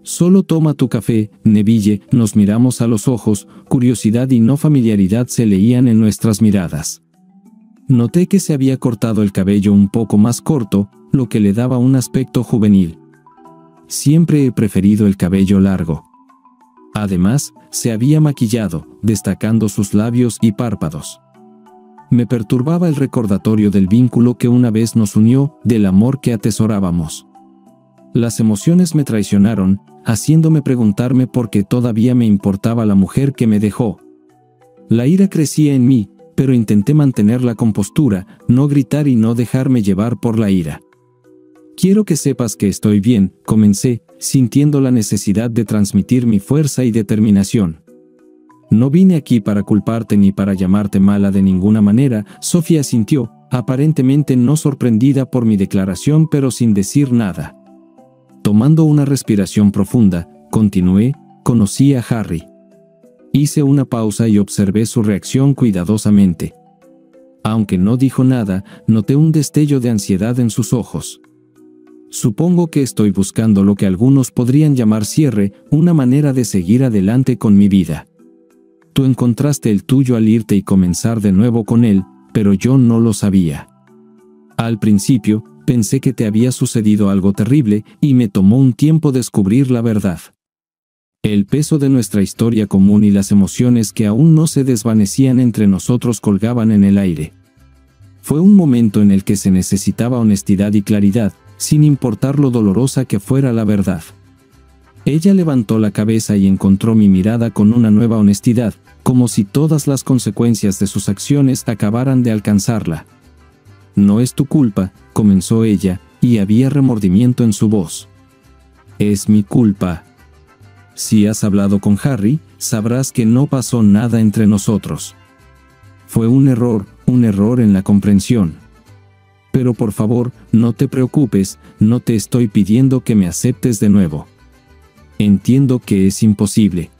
Solo toma tu café, Neville. Nos miramos a los ojos, curiosidad y no familiaridad se leían en nuestras miradas. Noté que se había cortado el cabello un poco más corto, lo que le daba un aspecto juvenil. Siempre he preferido el cabello largo. Además, se había maquillado, destacando sus labios y párpados. Me perturbaba el recordatorio del vínculo que una vez nos unió, del amor que atesorábamos. Las emociones me traicionaron, haciéndome preguntarme por qué todavía me importaba la mujer que me dejó. La ira crecía en mí, pero intenté mantener la compostura, no gritar y no dejarme llevar por la ira. Quiero que sepas que estoy bien, comencé, sintiendo la necesidad de transmitir mi fuerza y determinación. No vine aquí para culparte ni para llamarte mala de ninguna manera. Sophie asintió, aparentemente no sorprendida por mi declaración, pero sin decir nada. Tomando una respiración profunda, continué: conocí a Harry. Hice una pausa y observé su reacción cuidadosamente. Aunque no dijo nada, noté un destello de ansiedad en sus ojos. Supongo que estoy buscando lo que algunos podrían llamar cierre, una manera de seguir adelante con mi vida. Tú encontraste el tuyo al irte y comenzar de nuevo con él, pero yo no lo sabía. Al principio, pensé que te había sucedido algo terrible, y me tomó un tiempo descubrir la verdad. El peso de nuestra historia común y las emociones que aún no se desvanecían entre nosotros colgaban en el aire. Fue un momento en el que se necesitaba honestidad y claridad, sin importar lo dolorosa que fuera la verdad. Ella levantó la cabeza y encontró mi mirada con una nueva honestidad, como si todas las consecuencias de sus acciones acabaran de alcanzarla. No es tu culpa, comenzó ella, y había remordimiento en su voz. Es mi culpa. Si has hablado con Harry, sabrás que no pasó nada entre nosotros. Fue un error en la comprensión. Pero por favor, no te preocupes, no te estoy pidiendo que me aceptes de nuevo. Entiendo que es imposible.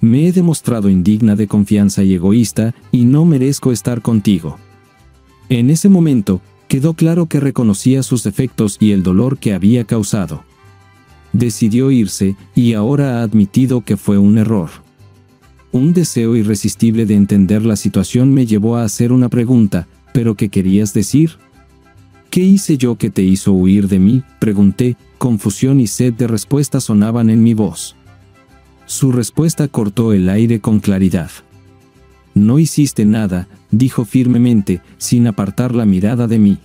Me he demostrado indigna de confianza y egoísta, y no merezco estar contigo. En ese momento, quedó claro que reconocía sus defectos y el dolor que había causado. Decidió irse, y ahora ha admitido que fue un error. Un deseo irresistible de entender la situación me llevó a hacer una pregunta: ¿pero qué querías decir? ¿Qué hice yo que te hizo huir de mí?, pregunté. Confusión y sed de respuesta sonaban en mi voz. Su respuesta cortó el aire con claridad. No hiciste nada, dijo firmemente, sin apartar la mirada de mí.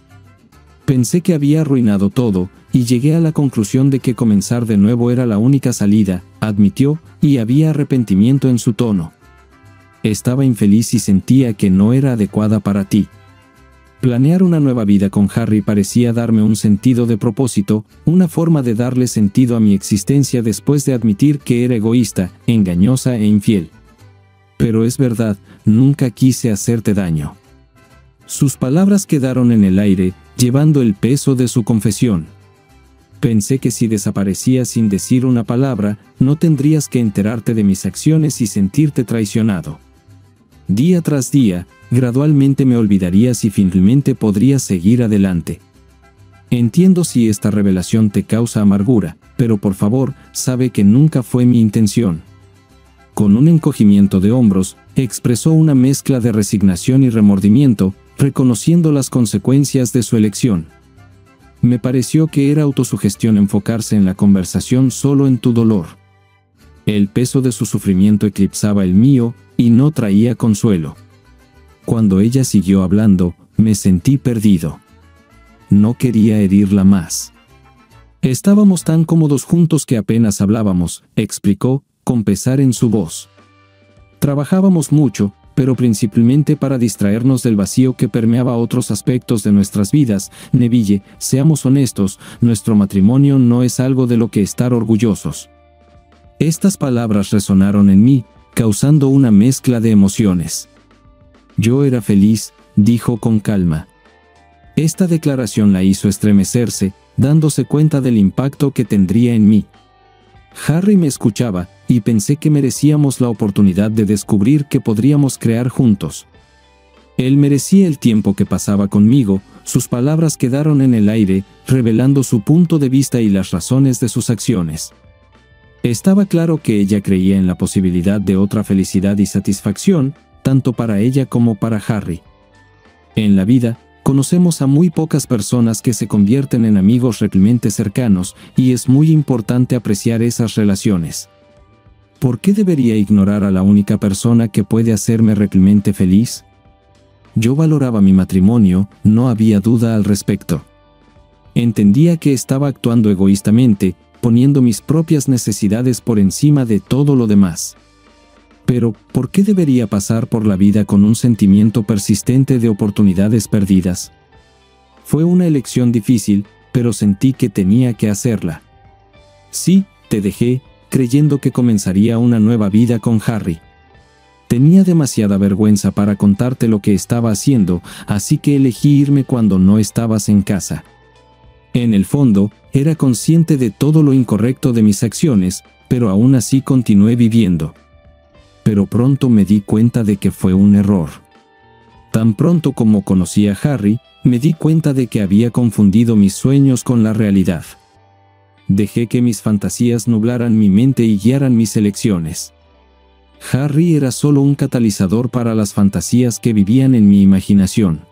Pensé que había arruinado todo, y llegué a la conclusión de que comenzar de nuevo era la única salida, admitió, y había arrepentimiento en su tono. Estaba infeliz y sentía que no era adecuada para ti. Planear una nueva vida con Harry parecía darme un sentido de propósito, una forma de darle sentido a mi existencia después de admitir que era egoísta, engañosa e infiel. Pero es verdad, nunca quise hacerte daño. Sus palabras quedaron en el aire, llevando el peso de su confesión. Pensé que si desaparecía sin decir una palabra, no tendrías que enterarte de mis acciones y sentirte traicionado. Día tras día, gradualmente me olvidarías y finalmente podrías seguir adelante. Entiendo si esta revelación te causa amargura, pero por favor, sabe que nunca fue mi intención. Con un encogimiento de hombros, expresó una mezcla de resignación y remordimiento, reconociendo las consecuencias de su elección. Me pareció que era autosugestión enfocarse en la conversación solo en tu dolor. El peso de su sufrimiento eclipsaba el mío, y no traía consuelo. Cuando ella siguió hablando, me sentí perdido. No quería herirla más. Estábamos tan cómodos juntos que apenas hablábamos, explicó, con pesar en su voz. Trabajábamos mucho, pero principalmente para distraernos del vacío que permeaba otros aspectos de nuestras vidas. Neville, seamos honestos, nuestro matrimonio no es algo de lo que estar orgullosos. Estas palabras resonaron en mí, causando una mezcla de emociones. Yo era feliz, dijo con calma. Esta declaración la hizo estremecerse, dándose cuenta del impacto que tendría en mí. Harry me escuchaba, y pensé que merecíamos la oportunidad de descubrir qué podríamos crear juntos. Él merecía el tiempo que pasaba conmigo. Sus palabras quedaron en el aire, revelando su punto de vista y las razones de sus acciones. Estaba claro que ella creía en la posibilidad de otra felicidad y satisfacción, tanto para ella como para Harry. En la vida, conocemos a muy pocas personas que se convierten en amigos realmente cercanos, y es muy importante apreciar esas relaciones. ¿Por qué debería ignorar a la única persona que puede hacerme realmente feliz? Yo valoraba mi matrimonio, no había duda al respecto. Entendía que estaba actuando egoístamente, poniendo mis propias necesidades por encima de todo lo demás. Pero, ¿por qué debería pasar por la vida con un sentimiento persistente de oportunidades perdidas? Fue una elección difícil, pero sentí que tenía que hacerla. Sí, te dejé, creyendo que comenzaría una nueva vida con Harry. Tenía demasiada vergüenza para contarte lo que estaba haciendo, así que elegí irme cuando no estabas en casa. En el fondo, era consciente de todo lo incorrecto de mis acciones, pero aún así continué viviendo. Pero pronto me di cuenta de que fue un error. Tan pronto como conocí a Harry, me di cuenta de que había confundido mis sueños con la realidad. Dejé que mis fantasías nublaran mi mente y guiaran mis elecciones. Harry era solo un catalizador para las fantasías que vivían en mi imaginación.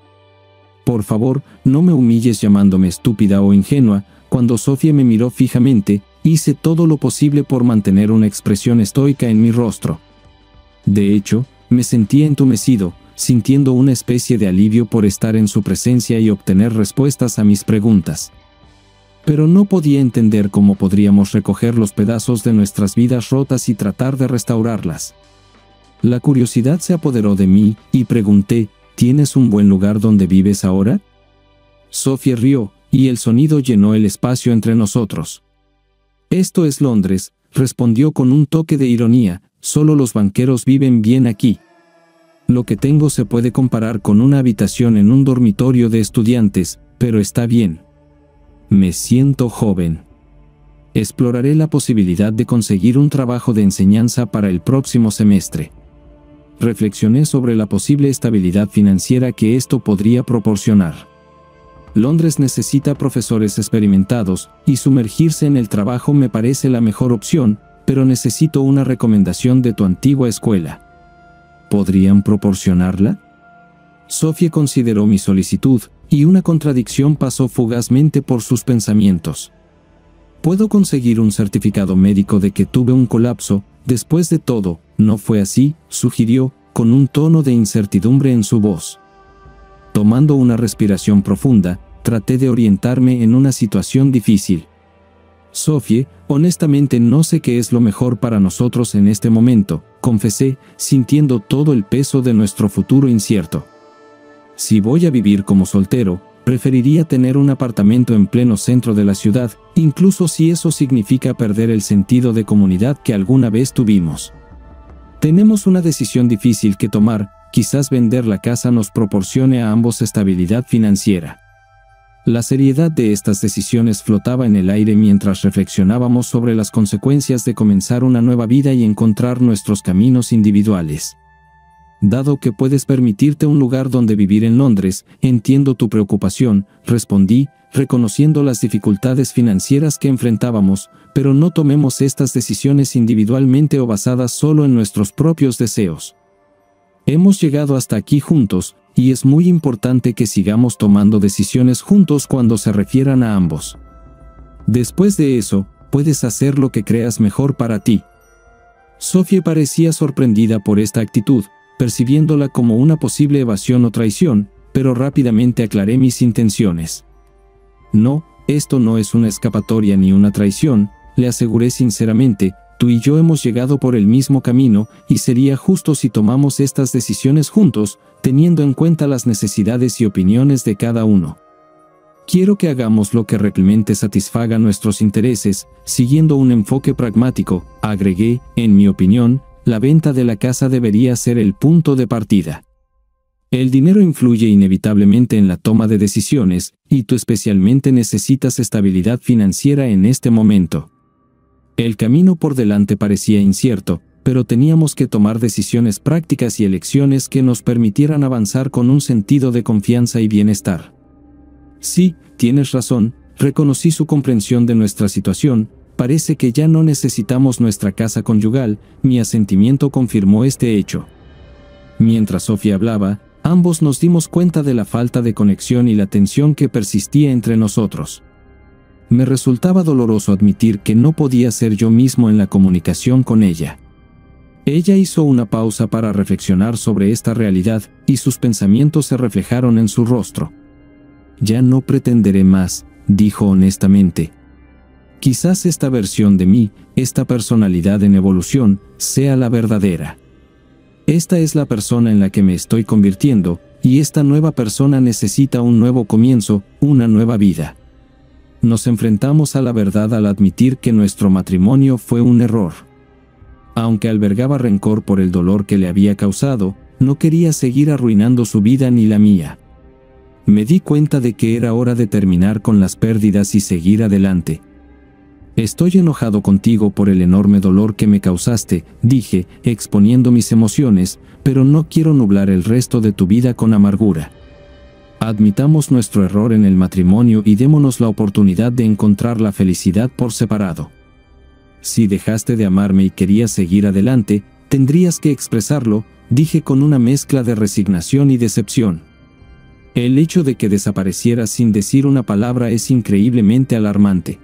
Por favor, no me humilles llamándome estúpida o ingenua. Cuando Sophie me miró fijamente, hice todo lo posible por mantener una expresión estoica en mi rostro. De hecho, me sentí entumecido, sintiendo una especie de alivio por estar en su presencia y obtener respuestas a mis preguntas. Pero no podía entender cómo podríamos recoger los pedazos de nuestras vidas rotas y tratar de restaurarlas. La curiosidad se apoderó de mí, y pregunté, ¿tienes un buen lugar donde vives ahora? Sophie rió, y el sonido llenó el espacio entre nosotros. Esto es Londres, respondió con un toque de ironía, solo los banqueros viven bien aquí. Lo que tengo se puede comparar con una habitación en un dormitorio de estudiantes, pero está bien. Me siento joven. Exploraré la posibilidad de conseguir un trabajo de enseñanza para el próximo semestre. Reflexioné sobre la posible estabilidad financiera que esto podría proporcionar. Londres necesita profesores experimentados, y sumergirse en el trabajo me parece la mejor opción, pero necesito una recomendación de tu antigua escuela. ¿Podrían proporcionarla? Sophie consideró mi solicitud, y una contradicción pasó fugazmente por sus pensamientos. ¿Puedo conseguir un certificado médico de que tuve un colapso? Después de todo, ¿no fue así?, sugirió, con un tono de incertidumbre en su voz. Tomando una respiración profunda, traté de orientarme en una situación difícil. Sophie, honestamente no sé qué es lo mejor para nosotros en este momento, confesé, sintiendo todo el peso de nuestro futuro incierto. Si voy a vivir como soltero, preferiría tener un apartamento en pleno centro de la ciudad, incluso si eso significa perder el sentido de comunidad que alguna vez tuvimos. Tenemos una decisión difícil que tomar, quizás vender la casa nos proporcione a ambos estabilidad financiera. La seriedad de estas decisiones flotaba en el aire mientras reflexionábamos sobre las consecuencias de comenzar una nueva vida y encontrar nuestros caminos individuales. Dado que puedes permitirte un lugar donde vivir en Londres, entiendo tu preocupación, respondí, reconociendo las dificultades financieras que enfrentábamos, pero no tomemos estas decisiones individualmente o basadas solo en nuestros propios deseos. Hemos llegado hasta aquí juntos, y es muy importante que sigamos tomando decisiones juntos cuando se refieran a ambos. Después de eso, puedes hacer lo que creas mejor para ti. Sophie parecía sorprendida por esta actitud, percibiéndola como una posible evasión o traición, pero rápidamente aclaré mis intenciones. No, esto no es una escapatoria ni una traición, le aseguré sinceramente, tú y yo hemos llegado por el mismo camino, y sería justo si tomamos estas decisiones juntos, teniendo en cuenta las necesidades y opiniones de cada uno. Quiero que hagamos lo que realmente satisfaga nuestros intereses, siguiendo un enfoque pragmático, agregué, en mi opinión, la venta de la casa debería ser el punto de partida. El dinero influye inevitablemente en la toma de decisiones, y tú especialmente necesitas estabilidad financiera en este momento. El camino por delante parecía incierto, pero teníamos que tomar decisiones prácticas y elecciones que nos permitieran avanzar con un sentido de confianza y bienestar. Sí, tienes razón, reconocí su comprensión de nuestra situación. Parece que ya no necesitamos nuestra casa conyugal. Mi asentimiento confirmó este hecho. Mientras Sofía hablaba, ambos nos dimos cuenta de la falta de conexión y la tensión que persistía entre nosotros. Me resultaba doloroso admitir que no podía ser yo mismo en la comunicación con ella. Ella hizo una pausa para reflexionar sobre esta realidad, y sus pensamientos se reflejaron en su rostro. Ya no pretenderé más, dijo honestamente. Quizás esta versión de mí, esta personalidad en evolución, sea la verdadera. Esta es la persona en la que me estoy convirtiendo, y esta nueva persona necesita un nuevo comienzo, una nueva vida. Nos enfrentamos a la verdad al admitir que nuestro matrimonio fue un error. Aunque albergaba rencor por el dolor que le había causado, no quería seguir arruinando su vida ni la mía. Me di cuenta de que era hora de terminar con las pérdidas y seguir adelante. Estoy enojado contigo por el enorme dolor que me causaste, dije, exponiendo mis emociones, pero no quiero nublar el resto de tu vida con amargura. Admitamos nuestro error en el matrimonio y démonos la oportunidad de encontrar la felicidad por separado. Si dejaste de amarme y querías seguir adelante, tendrías que expresarlo, dije con una mezcla de resignación y decepción. El hecho de que desaparecieras sin decir una palabra es increíblemente alarmante.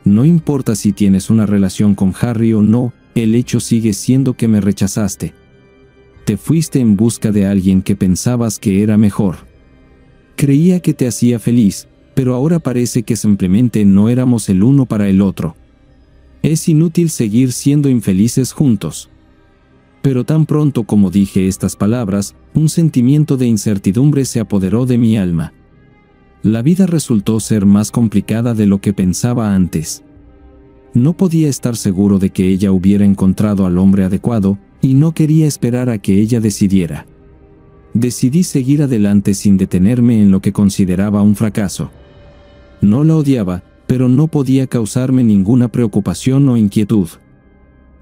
No importa si tienes una relación con Harry o no, el hecho sigue siendo que me rechazaste. Te fuiste en busca de alguien que pensabas que era mejor. Creía que te hacía feliz, pero ahora parece que simplemente no éramos el uno para el otro. Es inútil seguir siendo infelices juntos. Pero tan pronto como dije estas palabras, un sentimiento de incertidumbre se apoderó de mi alma. La vida resultó ser más complicada de lo que pensaba antes. No podía estar seguro de que ella hubiera encontrado al hombre adecuado, y no quería esperar a que ella decidiera. Decidí seguir adelante sin detenerme en lo que consideraba un fracaso. No la odiaba, pero no podía causarme ninguna preocupación o inquietud.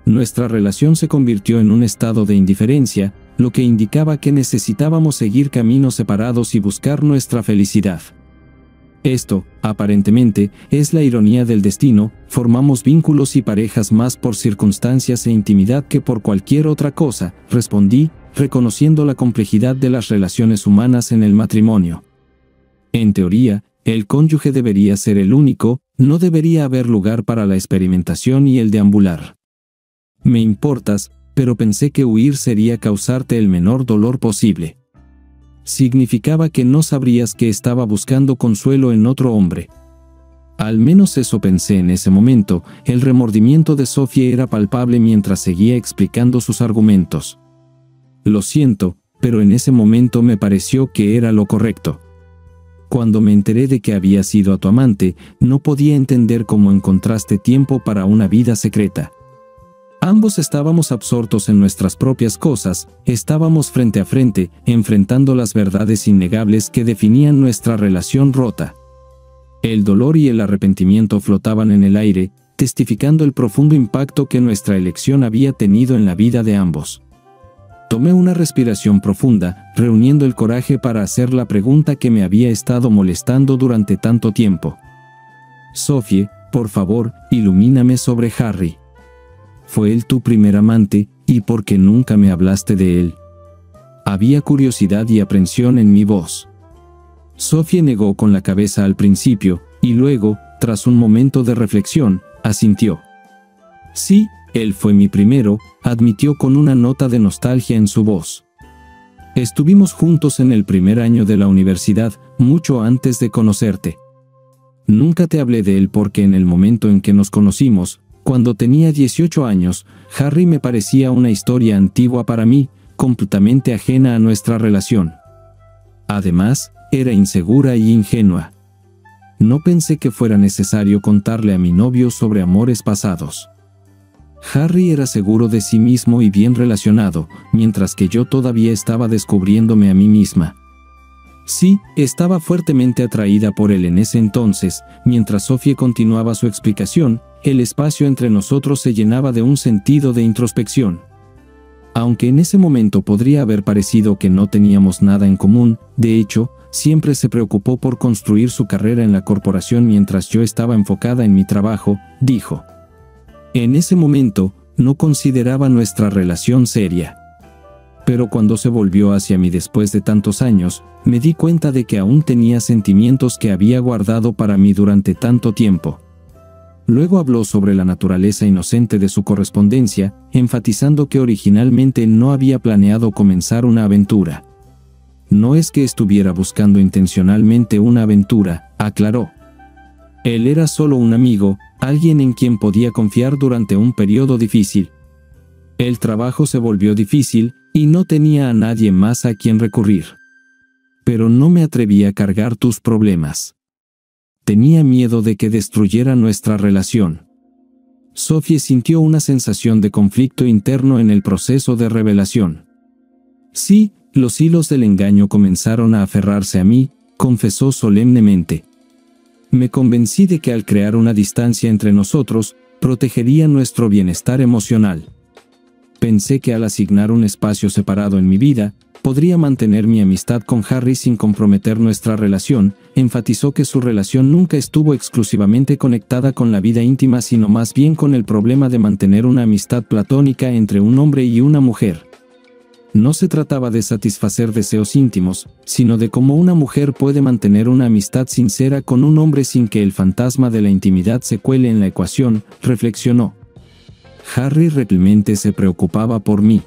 Nuestra relación se convirtió en un estado de indiferencia, lo que indicaba que necesitábamos seguir caminos separados y buscar nuestra felicidad. Esto, aparentemente, es la ironía del destino. Formamos vínculos y parejas más por circunstancias e intimidad que por cualquier otra cosa, respondí, reconociendo la complejidad de las relaciones humanas en el matrimonio. En teoría, el cónyuge debería ser el único, no debería haber lugar para la experimentación y el deambular. Me importas, pero pensé que huir sería causarte el menor dolor posible. Significaba que no sabrías que estaba buscando consuelo en otro hombre. Al menos eso pensé en ese momento. El remordimiento de Sofía era palpable mientras seguía explicando sus argumentos. Lo siento, pero en ese momento me pareció que era lo correcto. Cuando me enteré de que había sido a tu amante, no podía entender cómo encontraste tiempo para una vida secreta. Ambos estábamos absortos en nuestras propias cosas, estábamos frente a frente, enfrentando las verdades innegables que definían nuestra relación rota. El dolor y el arrepentimiento flotaban en el aire, testificando el profundo impacto que nuestra elección había tenido en la vida de ambos. Tomé una respiración profunda, reuniendo el coraje para hacer la pregunta que me había estado molestando durante tanto tiempo. Sophie, por favor, ilumíname sobre Harry. ¿Fue él tu primer amante, y por qué nunca me hablaste de él? Había curiosidad y aprensión en mi voz. Sophie negó con la cabeza al principio, y luego, tras un momento de reflexión, asintió. Sí, él fue mi primero, admitió con una nota de nostalgia en su voz. Estuvimos juntos en el primer año de la universidad, mucho antes de conocerte. Nunca te hablé de él porque en el momento en que nos conocimos, cuando tenía 18 años, Harry me parecía una historia antigua para mí, completamente ajena a nuestra relación. Además, era insegura y ingenua. No pensé que fuera necesario contarle a mi novio sobre amores pasados. Harry era seguro de sí mismo y bien relacionado, mientras que yo todavía estaba descubriéndome a mí misma. Sí, estaba fuertemente atraída por él en ese entonces. Mientras Sophie continuaba su explicación, el espacio entre nosotros se llenaba de un sentido de introspección. Aunque en ese momento podría haber parecido que no teníamos nada en común, de hecho, siempre se preocupó por construir su carrera en la corporación mientras yo estaba enfocada en mi trabajo, dijo. En ese momento, no consideraba nuestra relación seria. Pero cuando se volvió hacia mí después de tantos años, me di cuenta de que aún tenía sentimientos que había guardado para mí durante tanto tiempo. Luego habló sobre la naturaleza inocente de su correspondencia, enfatizando que originalmente no había planeado comenzar una aventura. No es que estuviera buscando intencionalmente una aventura, aclaró. Él era solo un amigo, alguien en quien podía confiar durante un periodo difícil. El trabajo se volvió difícil, y no tenía a nadie más a quien recurrir. Pero no me atreví a cargar tus problemas. Tenía miedo de que destruyera nuestra relación. Sophie sintió una sensación de conflicto interno en el proceso de revelación. Sí, los hilos del engaño comenzaron a aferrarse a mí, confesó solemnemente. Me convencí de que al crear una distancia entre nosotros, protegería nuestro bienestar emocional. Pensé que al asignar un espacio separado en mi vida, podría mantener mi amistad con Harry sin comprometer nuestra relación. Enfatizó que su relación nunca estuvo exclusivamente conectada con la vida íntima, sino más bien con el problema de mantener una amistad platónica entre un hombre y una mujer. No se trataba de satisfacer deseos íntimos, sino de cómo una mujer puede mantener una amistad sincera con un hombre sin que el fantasma de la intimidad se cuele en la ecuación, reflexionó. Harry realmente se preocupaba por mí.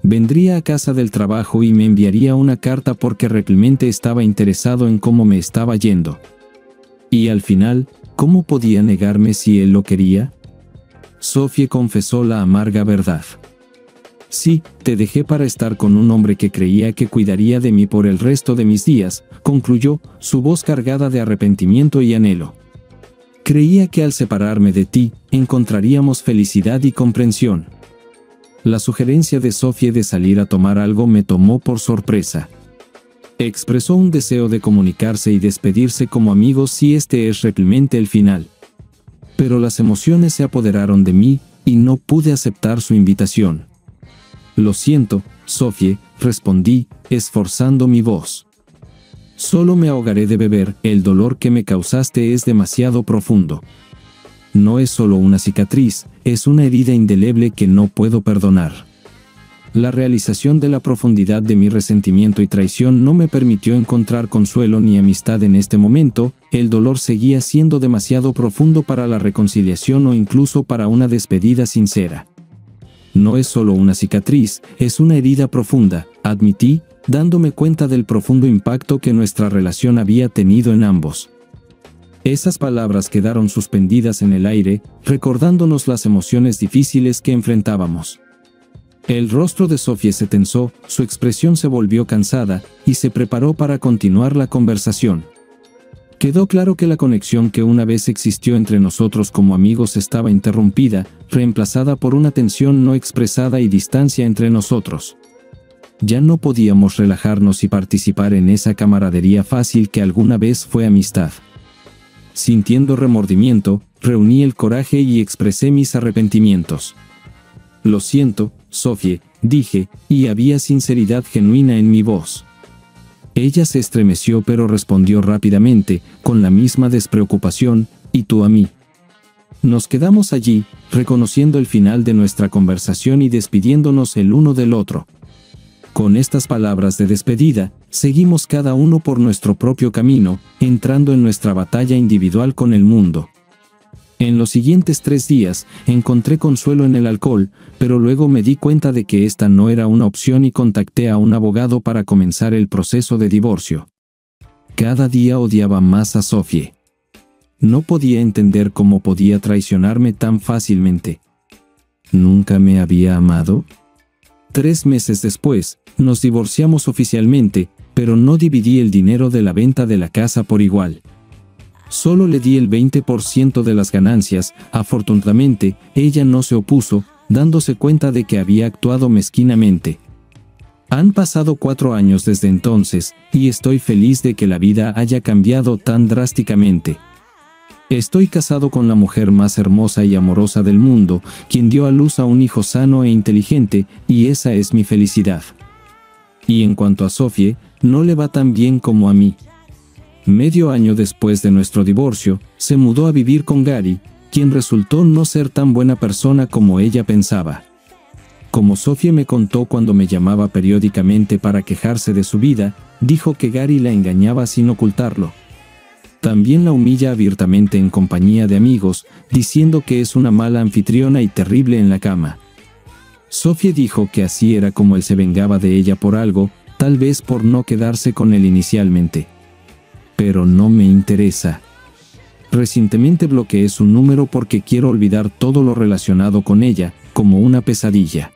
Vendría a casa del trabajo y me enviaría una carta porque realmente estaba interesado en cómo me estaba yendo. Y al final, ¿cómo podía negarme si él lo quería? Sophie confesó la amarga verdad. Sí, te dejé para estar con un hombre que creía que cuidaría de mí por el resto de mis días, concluyó, su voz cargada de arrepentimiento y anhelo. Creía que al separarme de ti, encontraríamos felicidad y comprensión. La sugerencia de Sophie de salir a tomar algo me tomó por sorpresa. Expresó un deseo de comunicarse y despedirse como amigos si este es realmente el final. Pero las emociones se apoderaron de mí, y no pude aceptar su invitación. Lo siento, Sophie, respondí, esforzando mi voz. Solo me ahogaré de beber, el dolor que me causaste es demasiado profundo. No es solo una cicatriz, es una herida indeleble que no puedo perdonar. La realización de la profundidad de mi resentimiento y traición no me permitió encontrar consuelo ni amistad en este momento. El dolor seguía siendo demasiado profundo para la reconciliación o incluso para una despedida sincera. No es solo una cicatriz, es una herida profunda, admití, dándome cuenta del profundo impacto que nuestra relación había tenido en ambos. Esas palabras quedaron suspendidas en el aire, recordándonos las emociones difíciles que enfrentábamos. El rostro de Sophie se tensó, su expresión se volvió cansada, y se preparó para continuar la conversación. Quedó claro que la conexión que una vez existió entre nosotros como amigos estaba interrumpida, reemplazada por una tensión no expresada y distancia entre nosotros. Ya no podíamos relajarnos y participar en esa camaradería fácil que alguna vez fue amistad. Sintiendo remordimiento, reuní el coraje y expresé mis arrepentimientos. Lo siento, Sophie, dije, y había sinceridad genuina en mi voz. Ella se estremeció pero respondió rápidamente, con la misma despreocupación, ¿y tú a mí? Nos quedamos allí, reconociendo el final de nuestra conversación y despidiéndonos el uno del otro. Con estas palabras de despedida, seguimos cada uno por nuestro propio camino, entrando en nuestra batalla individual con el mundo. En los siguientes 3 días, encontré consuelo en el alcohol, pero luego me di cuenta de que esta no era una opción y contacté a un abogado para comenzar el proceso de divorcio. Cada día odiaba más a Sophie. No podía entender cómo podía traicionarme tan fácilmente. ¿Nunca me había amado? 3 meses después, nos divorciamos oficialmente, pero no dividí el dinero de la venta de la casa por igual. Solo le di el 20% de las ganancias. Afortunadamente, ella no se opuso, dándose cuenta de que había actuado mezquinamente. Han pasado 4 años desde entonces, y estoy feliz de que la vida haya cambiado tan drásticamente. Estoy casado con la mujer más hermosa y amorosa del mundo, quien dio a luz a un hijo sano e inteligente, y esa es mi felicidad. Y en cuanto a Sophie, no le va tan bien como a mí. Medio año después de nuestro divorcio, se mudó a vivir con Gary, quien resultó no ser tan buena persona como ella pensaba. Como Sophie me contó cuando me llamaba periódicamente para quejarse de su vida, dijo que Gary la engañaba sin ocultarlo. También la humilla abiertamente en compañía de amigos, diciendo que es una mala anfitriona y terrible en la cama. Sophie dijo que así era como él se vengaba de ella por algo, tal vez por no quedarse con él inicialmente. Pero no me interesa. Recientemente bloqueé su número porque quiero olvidar todo lo relacionado con ella, como una pesadilla.